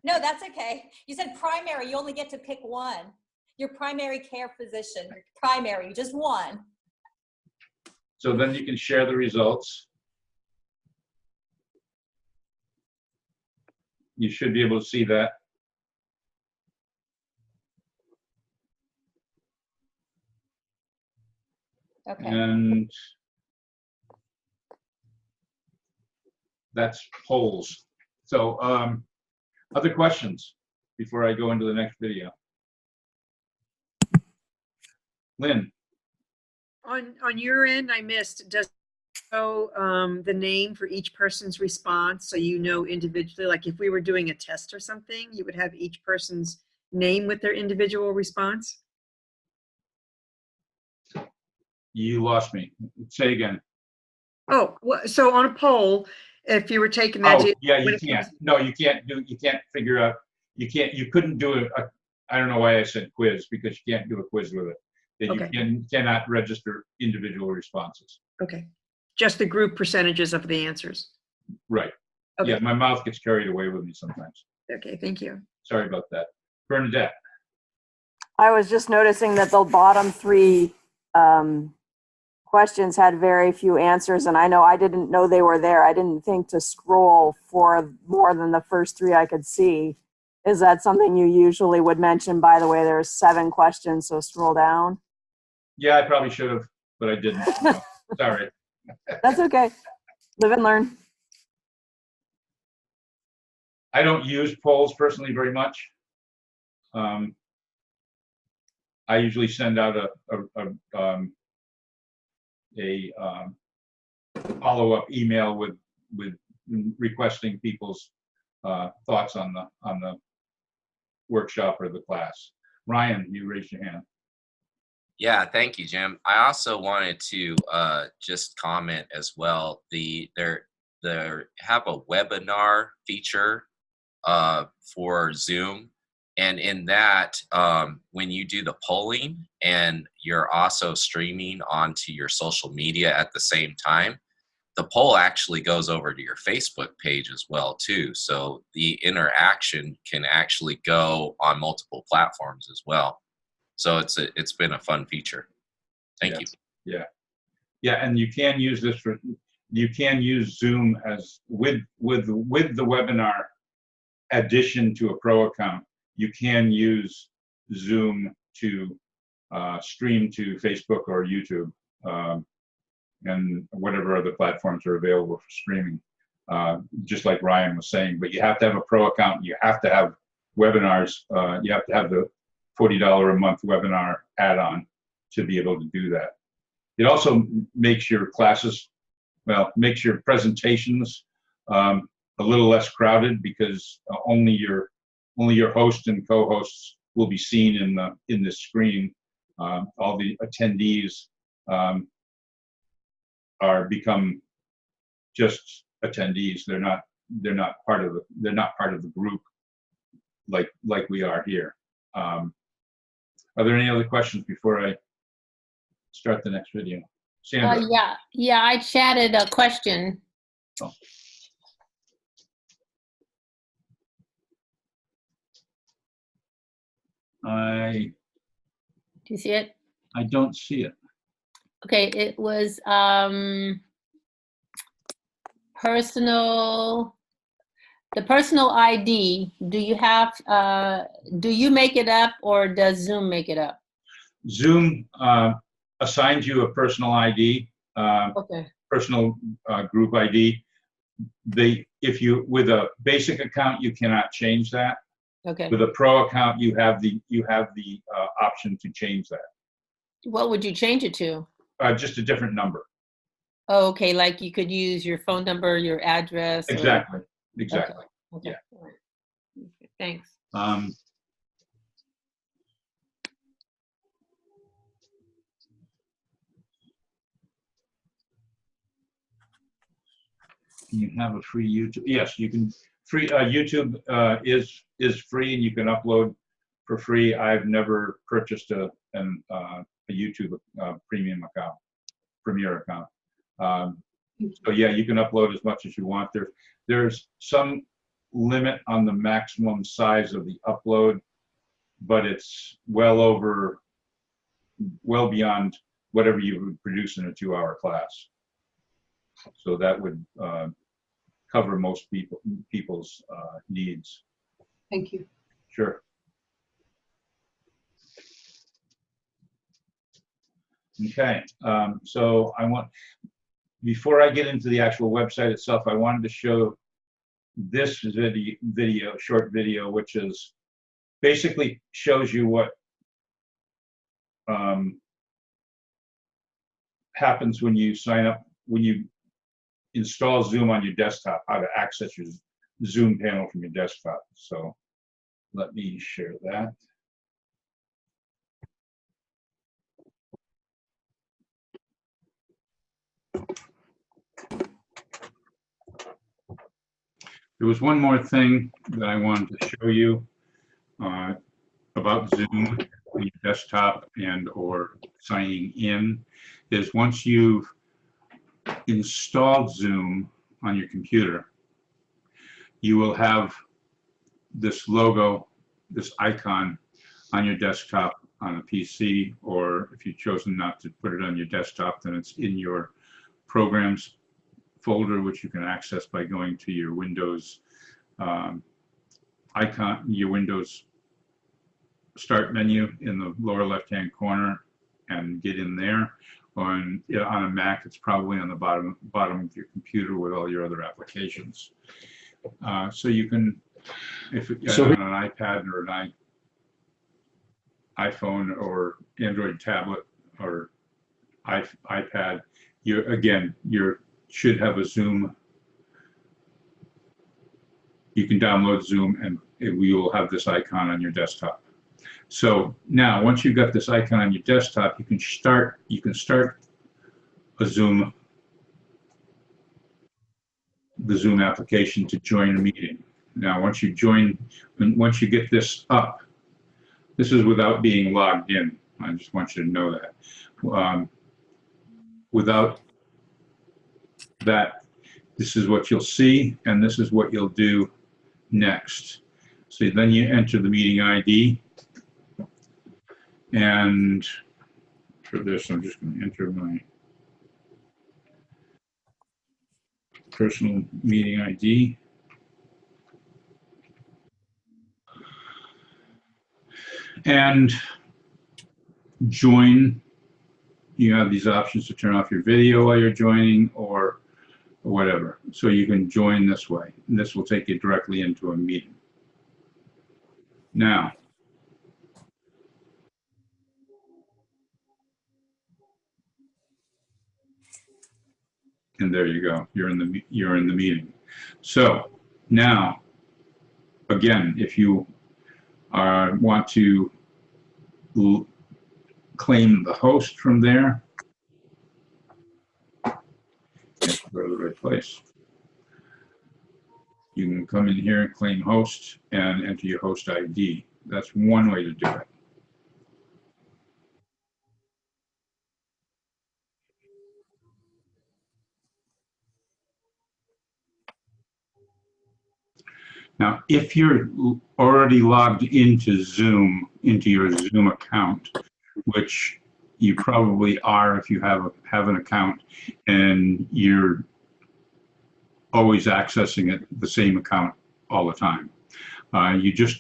No, that's okay. You said primary. You only get to pick one. your primary care physician, your primary, just one. So then you can share the results. You should be able to see that. Okay. And that's polls. So other questions before I go into the next video? Lynn? On your end, I missed, does it show the name for each person's response, so you know individually, like if we were doing a test or something, you would have each person's name with their individual response? You lost me. Say again. Oh, so on a poll, if you were taking that. Oh, yeah, you can't. No, you can't figure out, you couldn't do I don't know why I said quiz, because you can't do a quiz with it. That Okay. You cannot register individual responses. Okay. Just the group percentages of the answers. Right. Okay. Yeah, my mouth gets carried away with me sometimes. Okay, thank you. Sorry about that. Bernadette? I was just noticing that the bottom three questions had very few answers, and I know I didn't know they were there. I didn't think to scroll for more than the first three I could see. Is that something you usually would mention? By the way, there's 7 questions, so scroll down. Yeah, I probably should have, but I didn't. No, sorry. That's okay. Live and learn. I don't use polls personally very much. I usually send out a follow-up email with requesting people's thoughts on the workshop or the class. Ryan, you raised your hand. Yeah, thank you, Jim. I also wanted to just comment as well. They have a webinar feature for Zoom, and in that, when you do the polling and you're also streaming onto your social media at the same time, the poll actually goes over to your Facebook page as well too. So the interaction can actually go on multiple platforms as well. So it's been a fun feature. Thank you. Yeah, and you can use this you can use Zoom as with the webinar addition to a pro account. You can use Zoom to stream to Facebook or YouTube and whatever other platforms are available for streaming, just like Ryan was saying. But you have to have a pro account. You have to have webinars. You have to have the $40 a month webinar add-on to be able to do that. It also makes your classes, makes your presentations a little less crowded, because only your host and co-hosts will be seen in the screen. All the attendees become just attendees. They're not part of the group like we are here. Are there any other questions before I start the next video? Sandra? Yeah, I chatted a question. Oh. Do you see it? I don't see it. Okay, it was the personal ID. Do you make it up, or does Zoom make it up? Zoom assigns you a personal ID, Okay. personal group ID. With a basic account, you cannot change that. Okay. With a pro account, you have the option to change that. What would you change it to? Just a different number. Oh, okay, like you could use your phone number, your address. Exactly. Okay. Yeah. Okay, thanks. You have a free YouTube. Yes, you can. Free YouTube is free, and you can upload for free. I've never purchased a YouTube premium account, Premier account. So yeah, you can upload as much as you want. There's some limit on the maximum size of the upload but it's well beyond whatever you would produce in a 2-hour class. So that would cover most people's needs. Thank you. Sure. Okay, so before I get into the actual website itself, I wanted to show this short video, which is basically shows you what happens when you sign up, when you install Zoom on your desktop, how to access your Zoom panel from your desktop. So let me share that. There was one more thing that I wanted to show you about Zoom on your desktop and or signing in, is once you've installed Zoom on your computer, you will have this logo, this icon on your desktop on a PC, or if you've chosen not to put it on your desktop, then it's in your programs folder, which you can access by going to your Windows icon, your Windows start menu in the lower left-hand corner, and get in there. On a Mac, it's probably on the bottom of your computer with all your other applications. So you can, if on an iPad or an iPhone or Android tablet or iPad, you should have a Zoom. You can download Zoom, and we will have this icon on your desktop. So now, once you've got this icon on your desktop, you can start a Zoom, the Zoom application to join a meeting. Now, once you get this up, this is without being logged in. I just want you to know that. Without that, this is what you'll see, and this is what you'll do next. So then you enter the meeting ID. And for this, I'm just going to enter my personal meeting ID. And join. You have these options to turn off your video while you're joining or whatever. So you can join this way. And this will take you directly into a meeting. Now, and there you go. You're in the meeting. So now, again, if you want to claim the host from there, you have to go to the right place. You can come in here and claim host and enter your host ID. That's one way to do it. Now, if you're already logged into Zoom, into your Zoom account, which you probably are if you have an account and you're always accessing it, the same account all the time, you just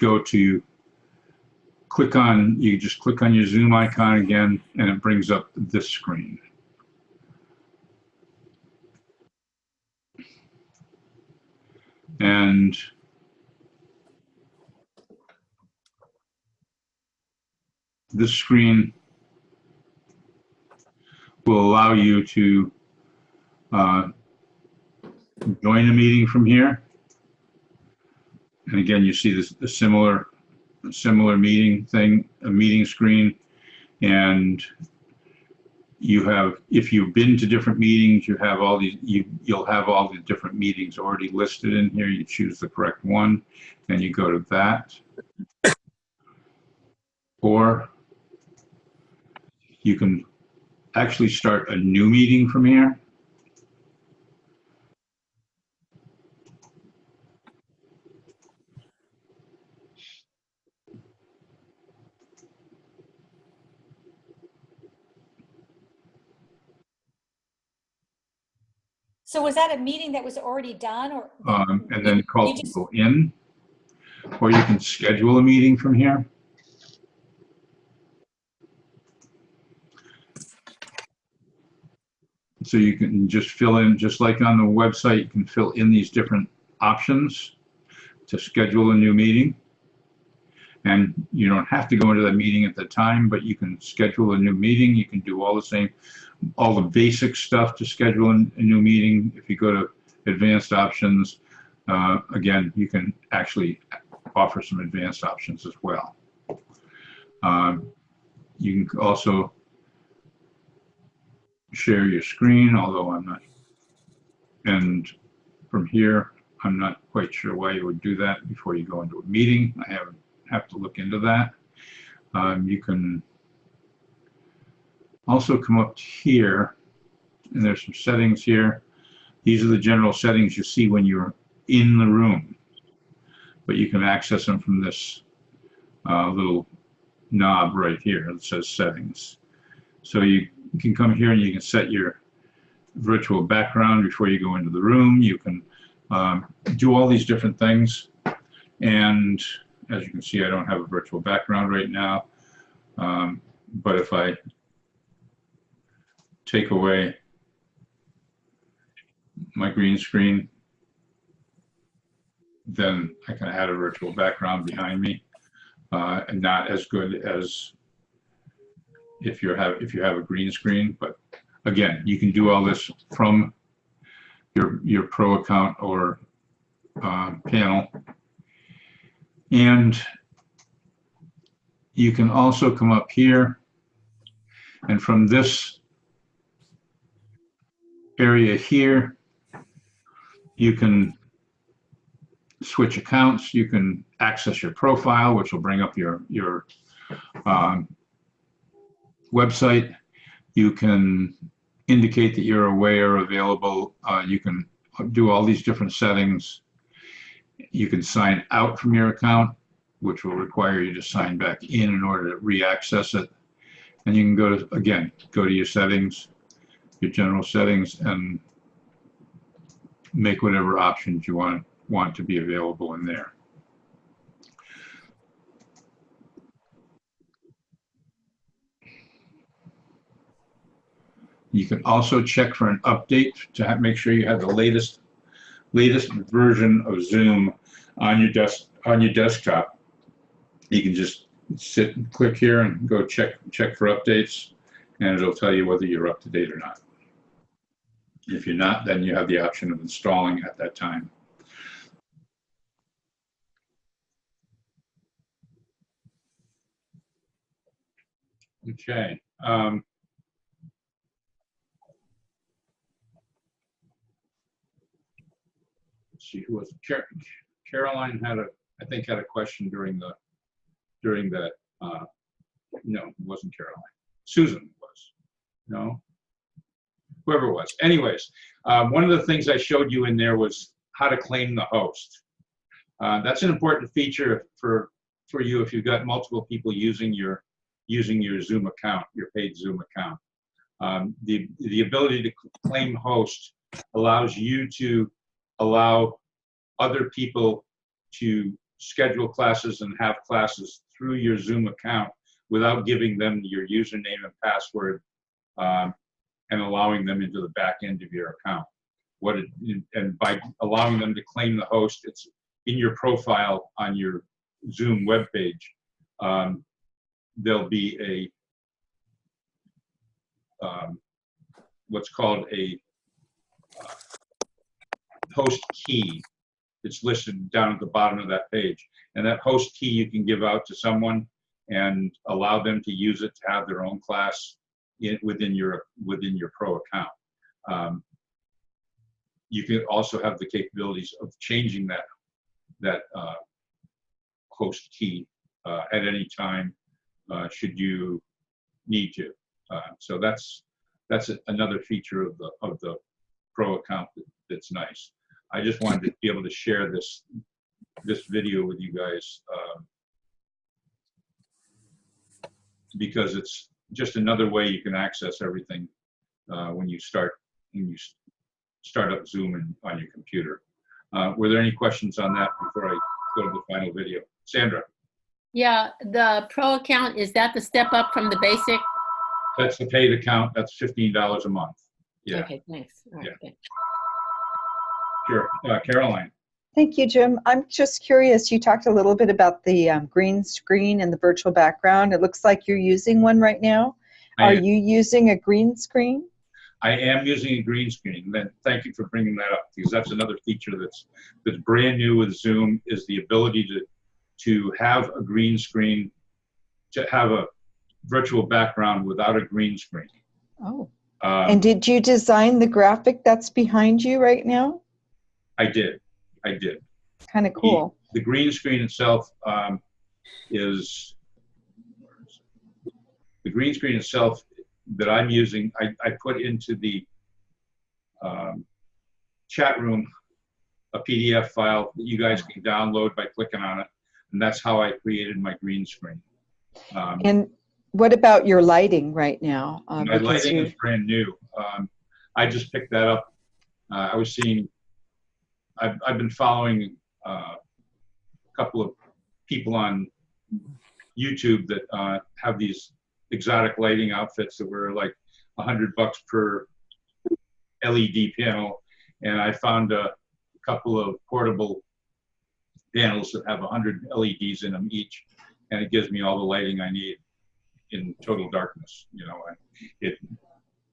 click on your Zoom icon again, and it brings up this screen. And this screen will allow you to join a meeting from here. And again, you see this a similar meeting thing, a meeting screen, and you have, if you've been to different meetings, you have all these, you'll have all the different meetings already listed in here. You choose the correct one, and you go to that. Or you can actually start a new meeting from here. So was that a meeting that was already done, or? And then call you just- people in, or you can schedule a meeting from here. So you can just fill in, just like on the website, you can fill in these different options to schedule a new meeting. And you don't have to go into that meeting at the time, but you can schedule a new meeting. You can do all the same, all the basic stuff to schedule a new meeting. If you go to advanced options, again, you can actually offer some advanced options as well. You can also share your screen, although I'm not, and from here, I'm not quite sure why you would do that before you go into a meeting. I have to look into that. You can also come up here, and there's some settings here. These are the general settings you see when you're in the room, but you can access them from this little knob right here that says settings. So you can come here and you can set your virtual background before you go into the room. You can do all these different things. And as you can see, I don't have a virtual background right now. But if I take away my green screen, then I can add a virtual background behind me, and not as good as if you have a green screen. But again, you can do all this from your Pro account or panel. And you can also come up here, and from this area here, you can switch accounts. You can access your profile, which will bring up your website. You can indicate that you're away or available. You can do all these different settings. You can sign out from your account, which will require you to sign back in order to re-access it. And you can go to your settings, your general settings, and make whatever options you want to be available in there. You can also check for an update to make sure you have the latest version of Zoom on your desktop. You can just sit and click here and go check for updates, and it'll tell you whether you're up to date or not. If you're not, then you have the option of installing at that time. Okay. Let's see who was Caroline I think had a question during that. No, it wasn't Caroline. Susan was. No, whoever it was. Anyways, one of the things I showed you in there was how to claim the host. That's an important feature for you if you've got multiple people using your Zoom account, your paid Zoom account. The ability to claim host allows you to allow other people to schedule classes and have classes through your Zoom account without giving them your username and password, and allowing them into the back end of your account. And by allowing them to claim the host, it's in your profile on your Zoom webpage. There'll be what's called a host key. It's listed down at the bottom of that page. And that host key you can give out to someone and allow them to use it to have their own class within your Pro account. You can also have the capabilities of changing that host key at any time should you need to. So that's another feature of the Pro account that's nice. I just wanted to be able to share this video with you guys because it's just another way you can access everything when you start up Zoom on your computer. Were there any questions on that before I go to the final video? Sandra? Yeah, the pro account, is that the step up from the basic? That's the paid account. That's $15 a month. Yeah, Okay, thanks. All right, Yeah. good. sure. Caroline? Thank you, Jim. I'm just curious, you talked a little bit about the green screen and the virtual background. It looks like you're using one right now. Are you using a green screen? I am using a green screen. Then thank you for bringing that up, because that's another feature that's brand new with Zoom, is the ability to have a green screen, to have a virtual background without a green screen. Oh. And did you design the graphic that's behind you right now? I did. Kind of cool. The green screen itself is the green screen itself that I'm using. I put into the chat room a PDF file that you guys can download by clicking on it, and that's how I created my green screen. And what about your lighting right now? My lighting is brand new. I just picked that up. I was seeing. I've been following a couple of people on YouTube that have these exotic lighting outfits that were like $100 per LED panel, and I found a couple of portable panels that have 100 LEDs in them each, and it gives me all the lighting I need in total darkness. You know, and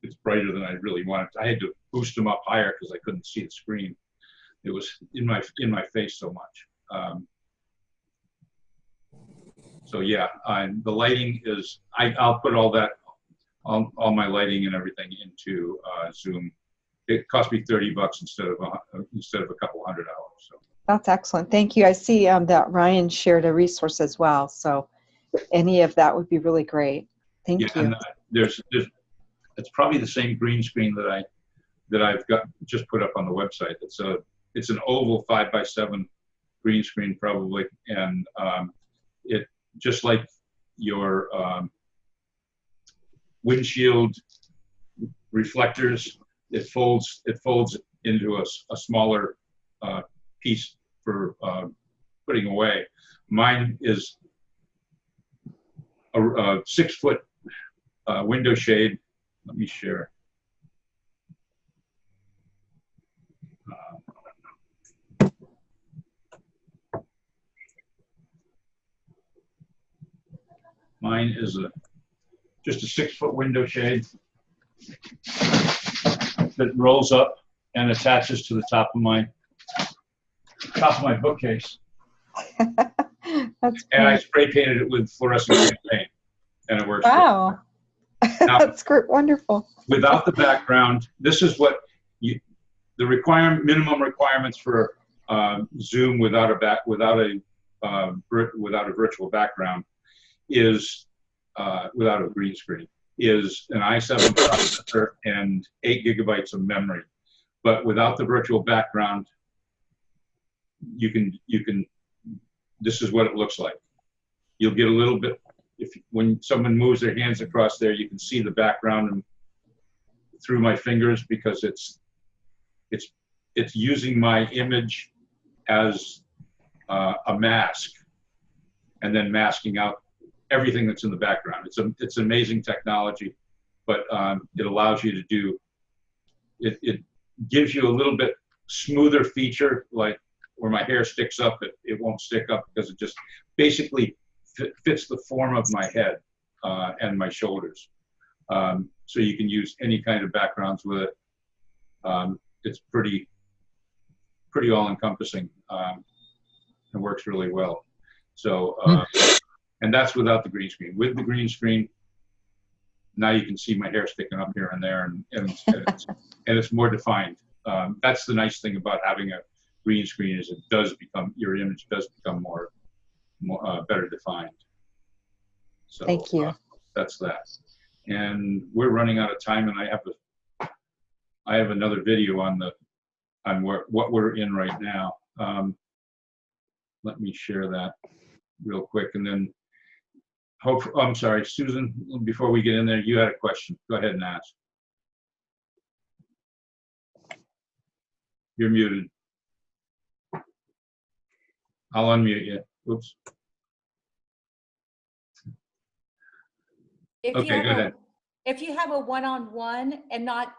it's brighter than I really wanted. I had to boost them up higher because I couldn't see the screen. It was in my face so much. So yeah, the lighting is. I'll put all all my lighting and everything into Zoom. It cost me $30 instead of a couple $100. So that's excellent. Thank you. I see that Ryan shared a resource as well. So any of that would be really great. Thank you. And it's probably the same green screen that I've got just put up on the website. It's an oval 5x7 green screen probably, and it just like your windshield reflectors. It folds into a smaller piece for putting away. Mine is a 6-foot window shade. Let me share. Mine is just a 6-foot window shade that rolls up and attaches to the top of my bookcase. That's and I spray painted it with fluorescent paint, and it works. Wow, now, that's great, wonderful. Without the background, this is what the minimum requirements for Zoom without a virtual background is without a green screen is an i7 processor and 8 GB of memory. But without the virtual background, you can. This is what it looks like. You'll get a little bit when someone moves their hands across there, you can see the background and through my fingers because it's using my image as a mask and then masking out everything that's in the background. It's amazing technology, but it allows you to do, it gives you a little bit smoother feature, like where my hair sticks up, it won't stick up because it just basically fits the form of my head and my shoulders. So you can use any kind of backgrounds with it. It's pretty all-encompassing and works really well. So, and that's without the green screen. With the green screen, now you can see my hair sticking up here and there, and it's more defined. That's the nice thing about having a green screen is your image does become more better defined. So thank you. That's that. And we're running out of time, and I have another video on what we're in right now. Let me share that real quick, and then I'm sorry, Susan, before we get in there, you had a question. Go ahead and ask. You're muted. I'll unmute you. Oops. If you Okay, have go ahead. If you have a one-on-one and not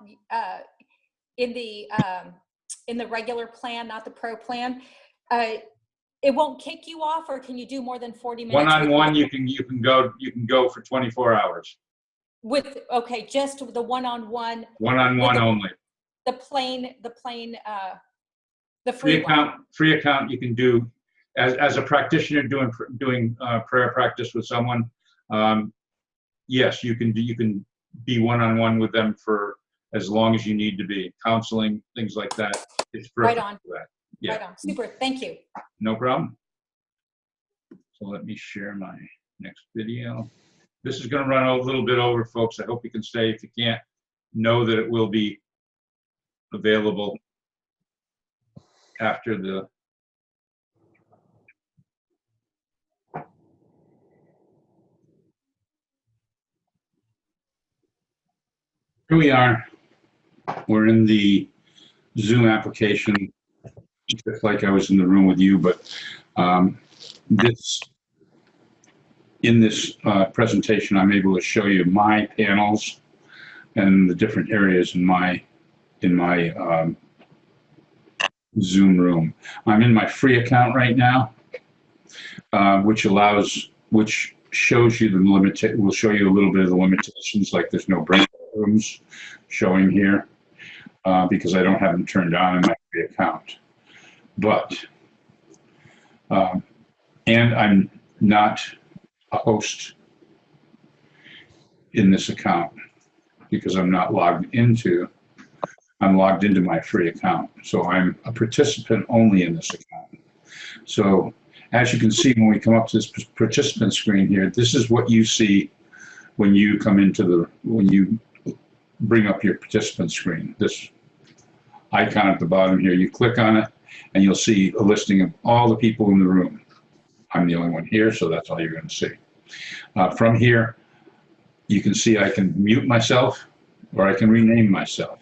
in the regular plan, not the pro plan, it won't kick you off, or can you do more than 40 minutes? One-on-one, you can go for 24 hours. Okay, just the one-on-one. One-on-one only. The free one. Free account you can do as a practitioner doing prayer practice with someone. Yes, you can be one-on-one with them for as long as you need to be. Counseling, things like that. It's perfect Right on. for that. Yeah. Right on. Super. Thank you. No problem. So let me share my next video. This is going to run a little bit over, folks. I hope you can stay. If you can't, know that it will be available after the Here we are. We're in the Zoom application, just like I was in the room with you, but in this presentation, I'm able to show you my panels and the different areas in my Zoom room. I'm in my free account right now, which shows you will show you a little bit of the limitations, like there's no breakout rooms showing here because I don't have them turned on in my free account. But and I'm not a host in this account because I'm logged into my free account. So I'm a participant only in this account. So as you can see, when we come up to this participant screen here, this is what you see when you when you bring up your participant screen. This icon at the bottom here, you click on it and you'll see a listing of all the people in the room. I'm the only one here, so that's all you're going to see. From here, you can see I can mute myself or I can rename myself.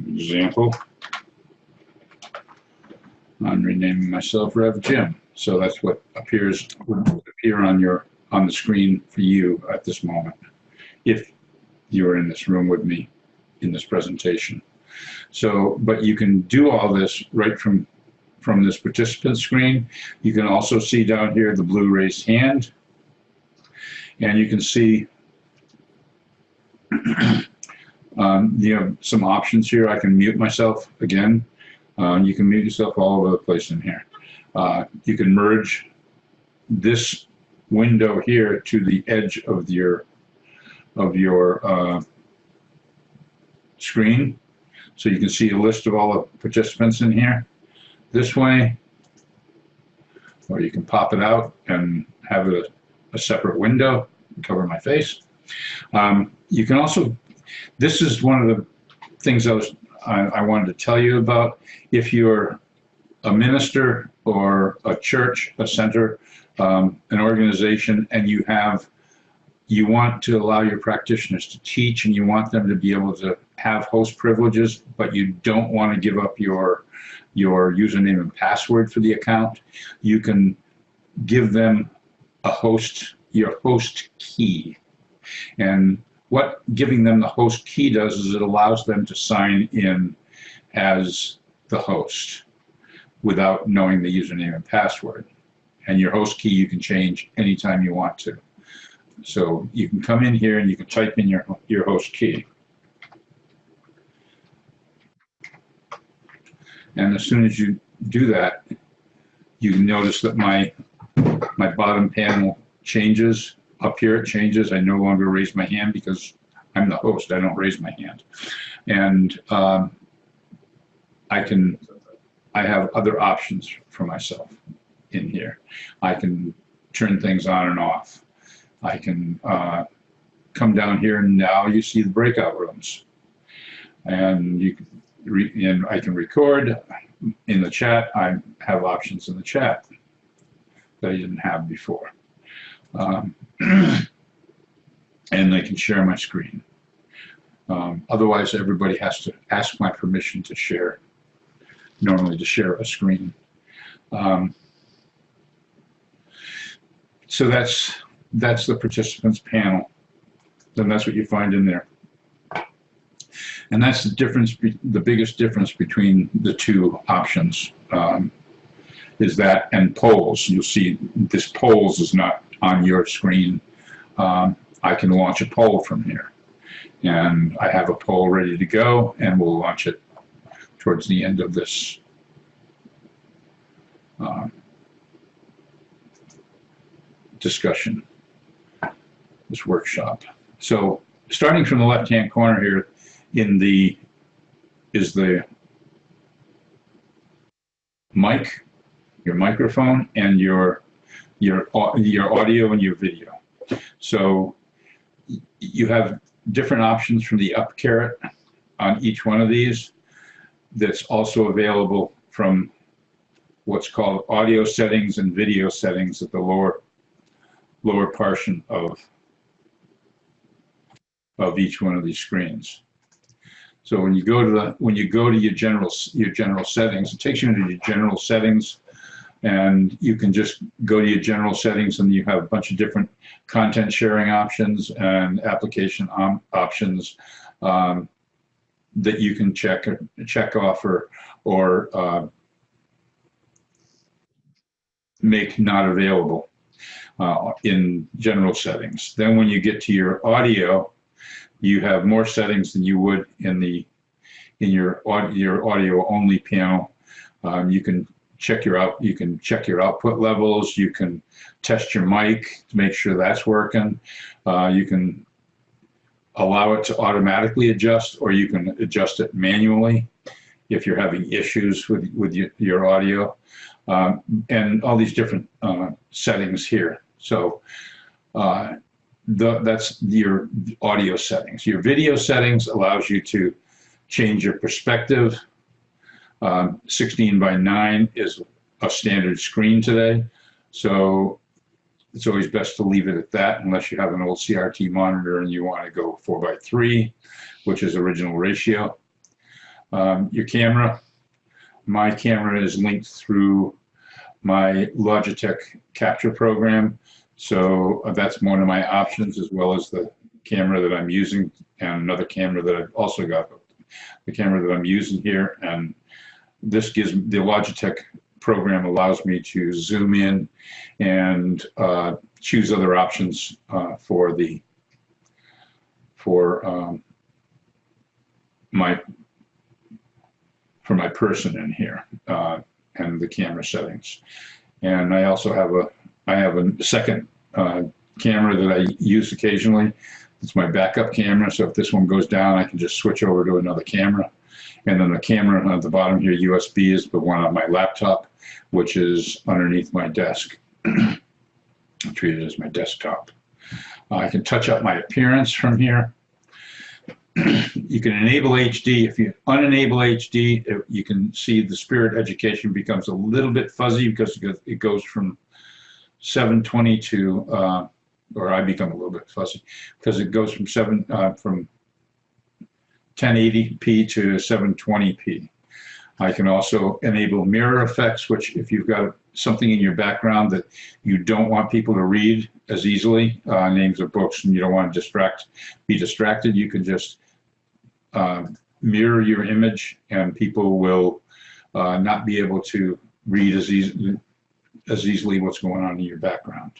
Example, I'm renaming myself Rev Jim. So that's what would appear on the screen for you at this moment, if you were in this room with me in this presentation. So, but you can do all this right from this participant screen. You can also see down here the blue raised hand, and you can see you have some options here. I can mute myself again. You can mute yourself all over the place in here. You can merge this window here to the edge of your screen, so you can see a list of all the participants in here this way, or you can pop it out and have it a separate window and cover my face. You can also, this is one of the things I wanted to tell you about. If you're a minister or a church, a center, an organization, and you want to allow your practitioners to teach and you want them to be able to have host privileges, but you don't want to give up your username and password for the account, you can give them your host key. And what giving them the host key does is it allows them to sign in as the host without knowing the username and password. And your host key you can change anytime you want to. So you can come in here and you can type in your host key. And as soon as you do that, you can notice that my bottom panel changes. Up here it changes. I no longer raise my hand because I'm the host. I don't raise my hand. And I have other options for myself in here. I can turn things on and off. I can come down here and now you see the breakout rooms. And I can record in the chat. I have options in the chat that I didn't have before. And I can share my screen. Otherwise, everybody has to ask my permission to share, normally to share a screen. So that's the participants panel. Then that's what you find in there. And that's the difference, the biggest difference between the two options is that and polls. You'll see this polls is not on your screen. I can launch a poll from here. And I have a poll ready to go, and we'll launch it towards the end of this discussion, this workshop. So starting from the left-hand corner here is the mic, your microphone, and your audio and your video. So you have different options from the up caret on each one of these. That's also available from what's called audio settings and video settings at the lower portion of each one of these screens. So when you go to your general settings, it takes you into your general settings, and you can just go to your general settings, and you have a bunch of different content sharing options and application options that you can check off or make not available in general settings. Then when you get to your audio, you have more settings than you would in your audio only panel. You can check your output levels. You can test your mic to make sure that's working. You can allow it to automatically adjust, or you can adjust it manually if you're having issues with your audio, and all these different settings here. So that's your audio settings. Your video settings allows you to change your perspective. 16:9 is a standard screen today, so it's always best to leave it at that unless you have an old CRT monitor and you want to go 4:3, which is original ratio. Your camera, my camera is linked through my Logitech capture program, so that's one of my options, as well as the camera that I'm using and another camera that I've also got, the camera that I'm using here. And this gives the Logitech program allows me to zoom in and choose other options for my person in here and the camera settings. And I also have a second camera that I use occasionally. It's my backup camera, so if this one goes down, I can just switch over to another camera. And then the camera at the bottom here, USB, is the one on my laptop, which is underneath my desk. I treat it as my desktop. I can touch up my appearance from here. You can enable HD. If you unenable HD, you can see the Spirit Education becomes a little bit fuzzy because it goes from 720 to, or I become a little bit fuzzy because it goes from 1080p to 720p. I can also enable mirror effects, which if you've got something in your background that you don't want people to read as easily, names of books, and you don't want to be distracted, you can just mirror your image, and people will not be able to read as easily what's going on in your background.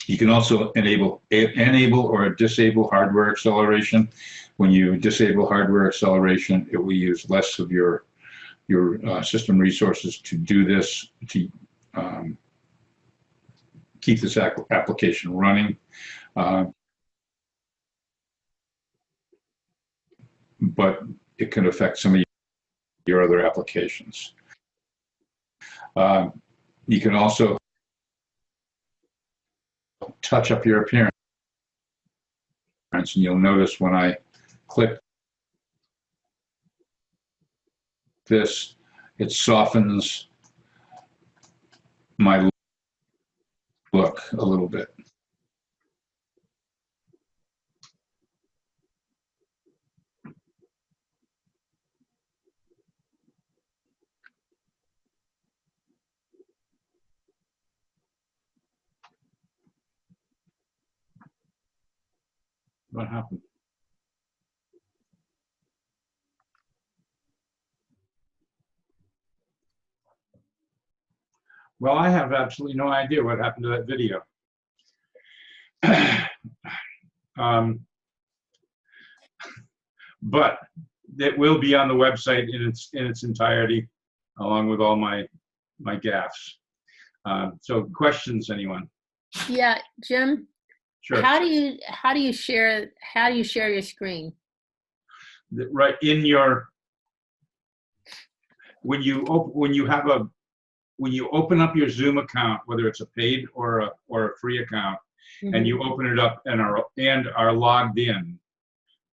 You can also enable or disable hardware acceleration. When you disable hardware acceleration, it will use less of your system resources to do this, to keep this application running. But it can affect some of your other applications. You can also touch up your appearance, and you'll notice when I click this, it softens my look a little bit. What happened? Well, I have absolutely no idea what happened to that video. But it will be on the website in its entirety, along with all my gaffes. So questions, anyone? Yeah, Jim. Sure. How do you share your screen? Right in your when you open up your Zoom account, whether it's a paid or a free account, and you open it up and are logged in,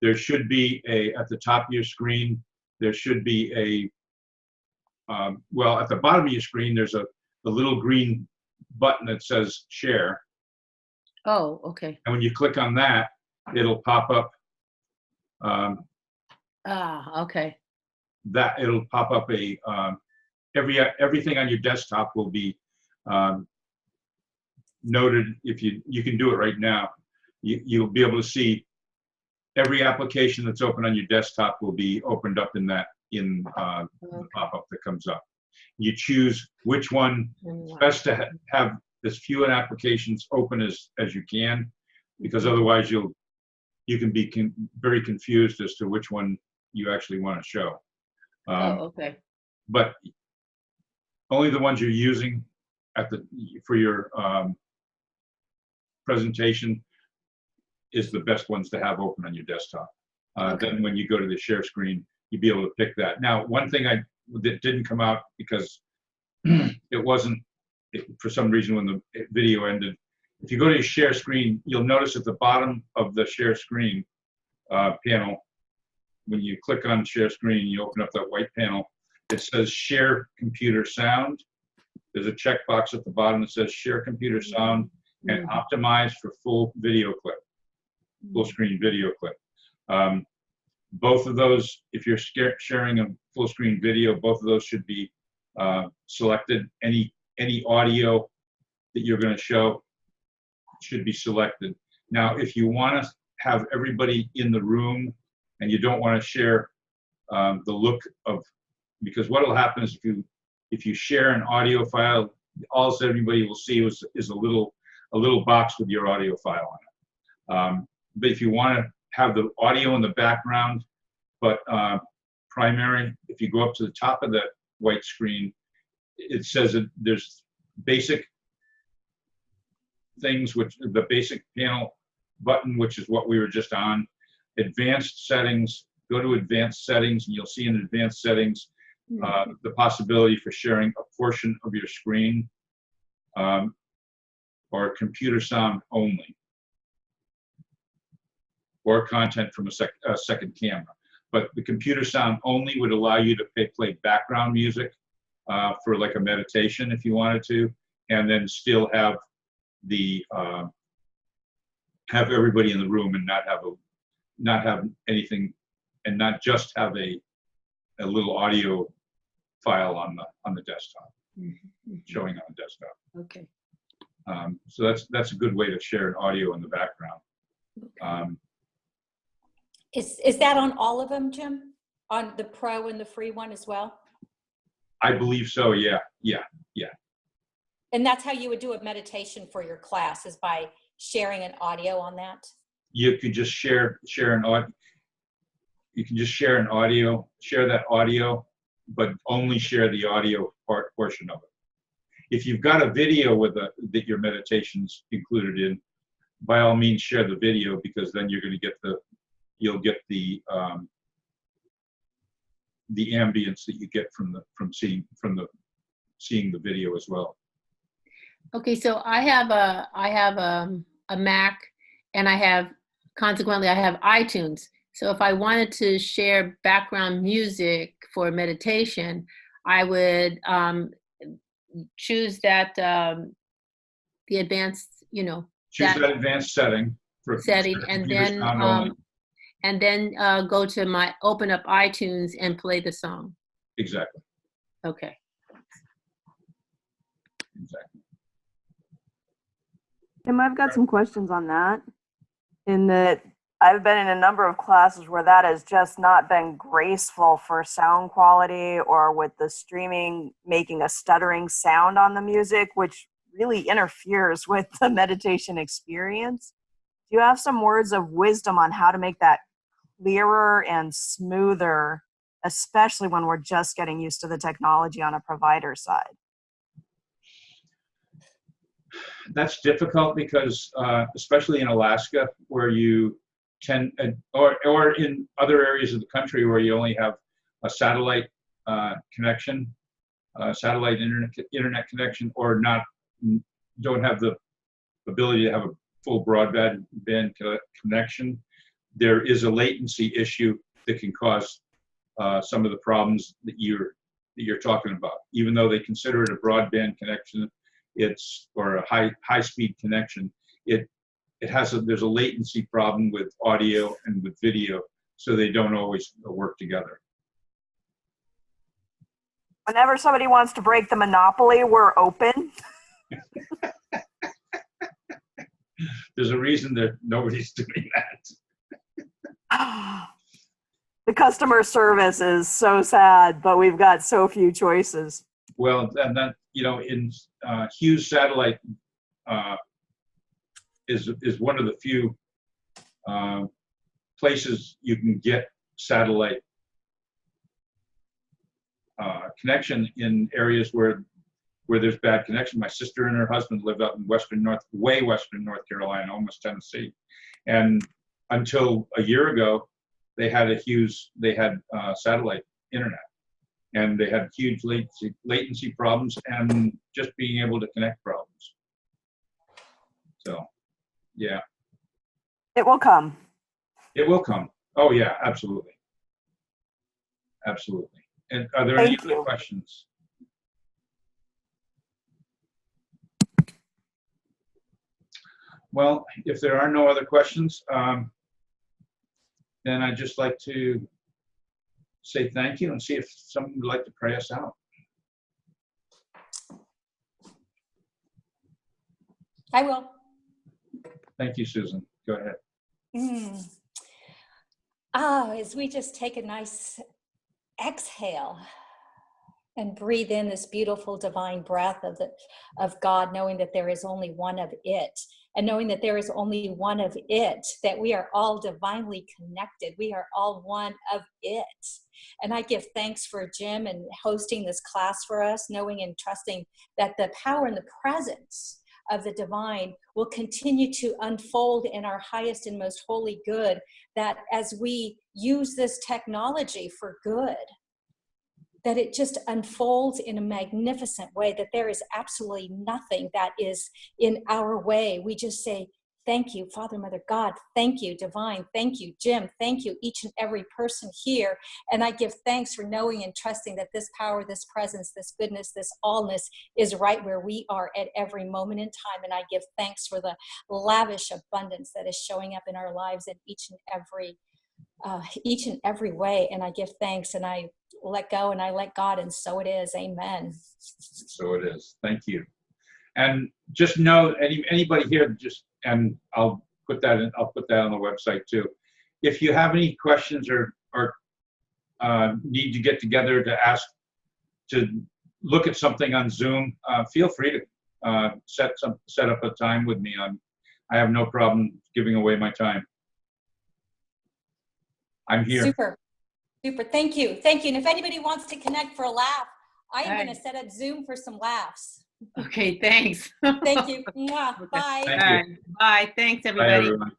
there should be at the top of your screen, there should be well, at the bottom of your screen, there's a little green button that says share. Oh, okay. And when you click on that, it'll pop up. Okay. It'll pop up everything on your desktop will be noted. If you can do it right now, you'll be able to see every application that's open on your desktop will be opened up in the pop-up that comes up. You choose which one. It's best to have as few applications open as you can, because otherwise you can be very confused as to which one you actually want to show. Okay. But only the ones you're using for your presentation is the best ones to have open on your desktop. Then when you go to the share screen, you'll be able to pick that. Now, one thing that didn't come out because for some reason when the video ended, if you go to your share screen, you'll notice at the bottom of the share screen panel, when you click on share screen, you open up that white panel, it says share computer sound. There's a checkbox at the bottom that says share computer sound and optimize for full video clip, full screen video clip. Both of those, if you're sharing a full screen video, both of those should be selected. Any audio that you're going to show should be selected. Now, if you want to have everybody in the room and you don't want to share the look of, because what will happen is if you share an audio file, all everybody will see is a little box with your audio file on it. But if you want to have the audio in the background, but primary, if you go up to the top of that white screen, it says that there's basic things, which the basic panel button, which is what we were just on. Advanced settings, go to advanced settings, and you'll see in advanced settings the possibility for sharing a portion of your screen or computer sound only, or content from a second camera. But the computer sound only would allow you to play background music for like a meditation if you wanted to, and then still have have everybody in the room and not have anything, and not just have a little audio file on the desktop, showing on the desktop. Okay. So that's a good way to share an audio in the background. Is that on all of them, Jim? On the pro and the free one as well? I believe so, yeah. And that's how you would do a meditation for your class, is by sharing an audio on that? You could just share an audio. You can just share that audio, but only share the audio portion of it. If you've got a video that your meditation's included in, by all means share the video, because then you're going to you'll get the ambience that you get from seeing the video as well. Okay, so I have a Mac, and consequently I have iTunes. So if I wanted to share background music for meditation, I would choose that the advanced, choose that advanced setting and then go to open up iTunes and play the song. Exactly. Okay. Exactly. Tim, I've got some questions on that. In that I've been in a number of classes where that has just not been graceful for sound quality, or with the streaming making a stuttering sound on the music, which really interferes with the meditation experience. Do you have some words of wisdom on how to make that clearer and smoother, especially when we're just getting used to the technology on a provider side? That's difficult because, especially in Alaska, where you tend, or in other areas of the country where you only have a satellite connection, satellite internet connection, or don't have the ability to have a full broadband connection, there is a latency issue that can cause some of the problems that you're talking about. Even though they consider it a broadband connection, or a high speed connection, there's a latency problem with audio and with video, so they don't always work together. Whenever somebody wants to break the monopoly, we're open. There's a reason that nobody's doing that. The customer service is so sad, but we've got so few choices. Well, and that, in Hughes Satellite is one of the few places you can get satellite connection in areas where there's bad connection. My sister and her husband lived up in way western North Carolina, almost Tennessee, and until a year ago, they had satellite internet, and they had huge latency problems and just being able to connect problems. So, yeah. It will come. It will come. Oh yeah, absolutely. Absolutely. And are there any other questions? Well, if there are no other questions, then I'd just like to say thank you and see if someone would like to pray us out. I will. Thank you, Susan. Go ahead. As we just take a nice exhale and breathe in this beautiful divine breath of God, knowing that there is only one of it, and knowing that there is only one of it, that we are all divinely connected. We are all one of it. And I give thanks for Jim and hosting this class for us, knowing and trusting that the power and the presence of the divine will continue to unfold in our highest and most holy good, that as we use this technology for good, that it just unfolds in a magnificent way, that there is absolutely nothing that is in our way. We just say, thank you, Father, Mother, God. Thank you, divine. Thank you, Jim. Thank you, each and every person here. And I give thanks for knowing and trusting that this power, this presence, this goodness, this allness is right where we are at every moment in time. And I give thanks for the lavish abundance that is showing up in our lives in each and every way. And I give thanks, and I let go, and I let God, and so it is. Amen. So it is. Thank you. And just know, anybody here, and I'll put that on the website too. If you have any questions or need to get together to look at something on Zoom, feel free to set up a time with me. I have no problem giving away my time. I'm here. Super. Thank you. And if anybody wants to connect for a laugh, I am going to set up Zoom for some laughs. Okay, thanks. Thank you. Mwah. Bye. Thank you. Bye. Thanks, everybody. Bye, everyone.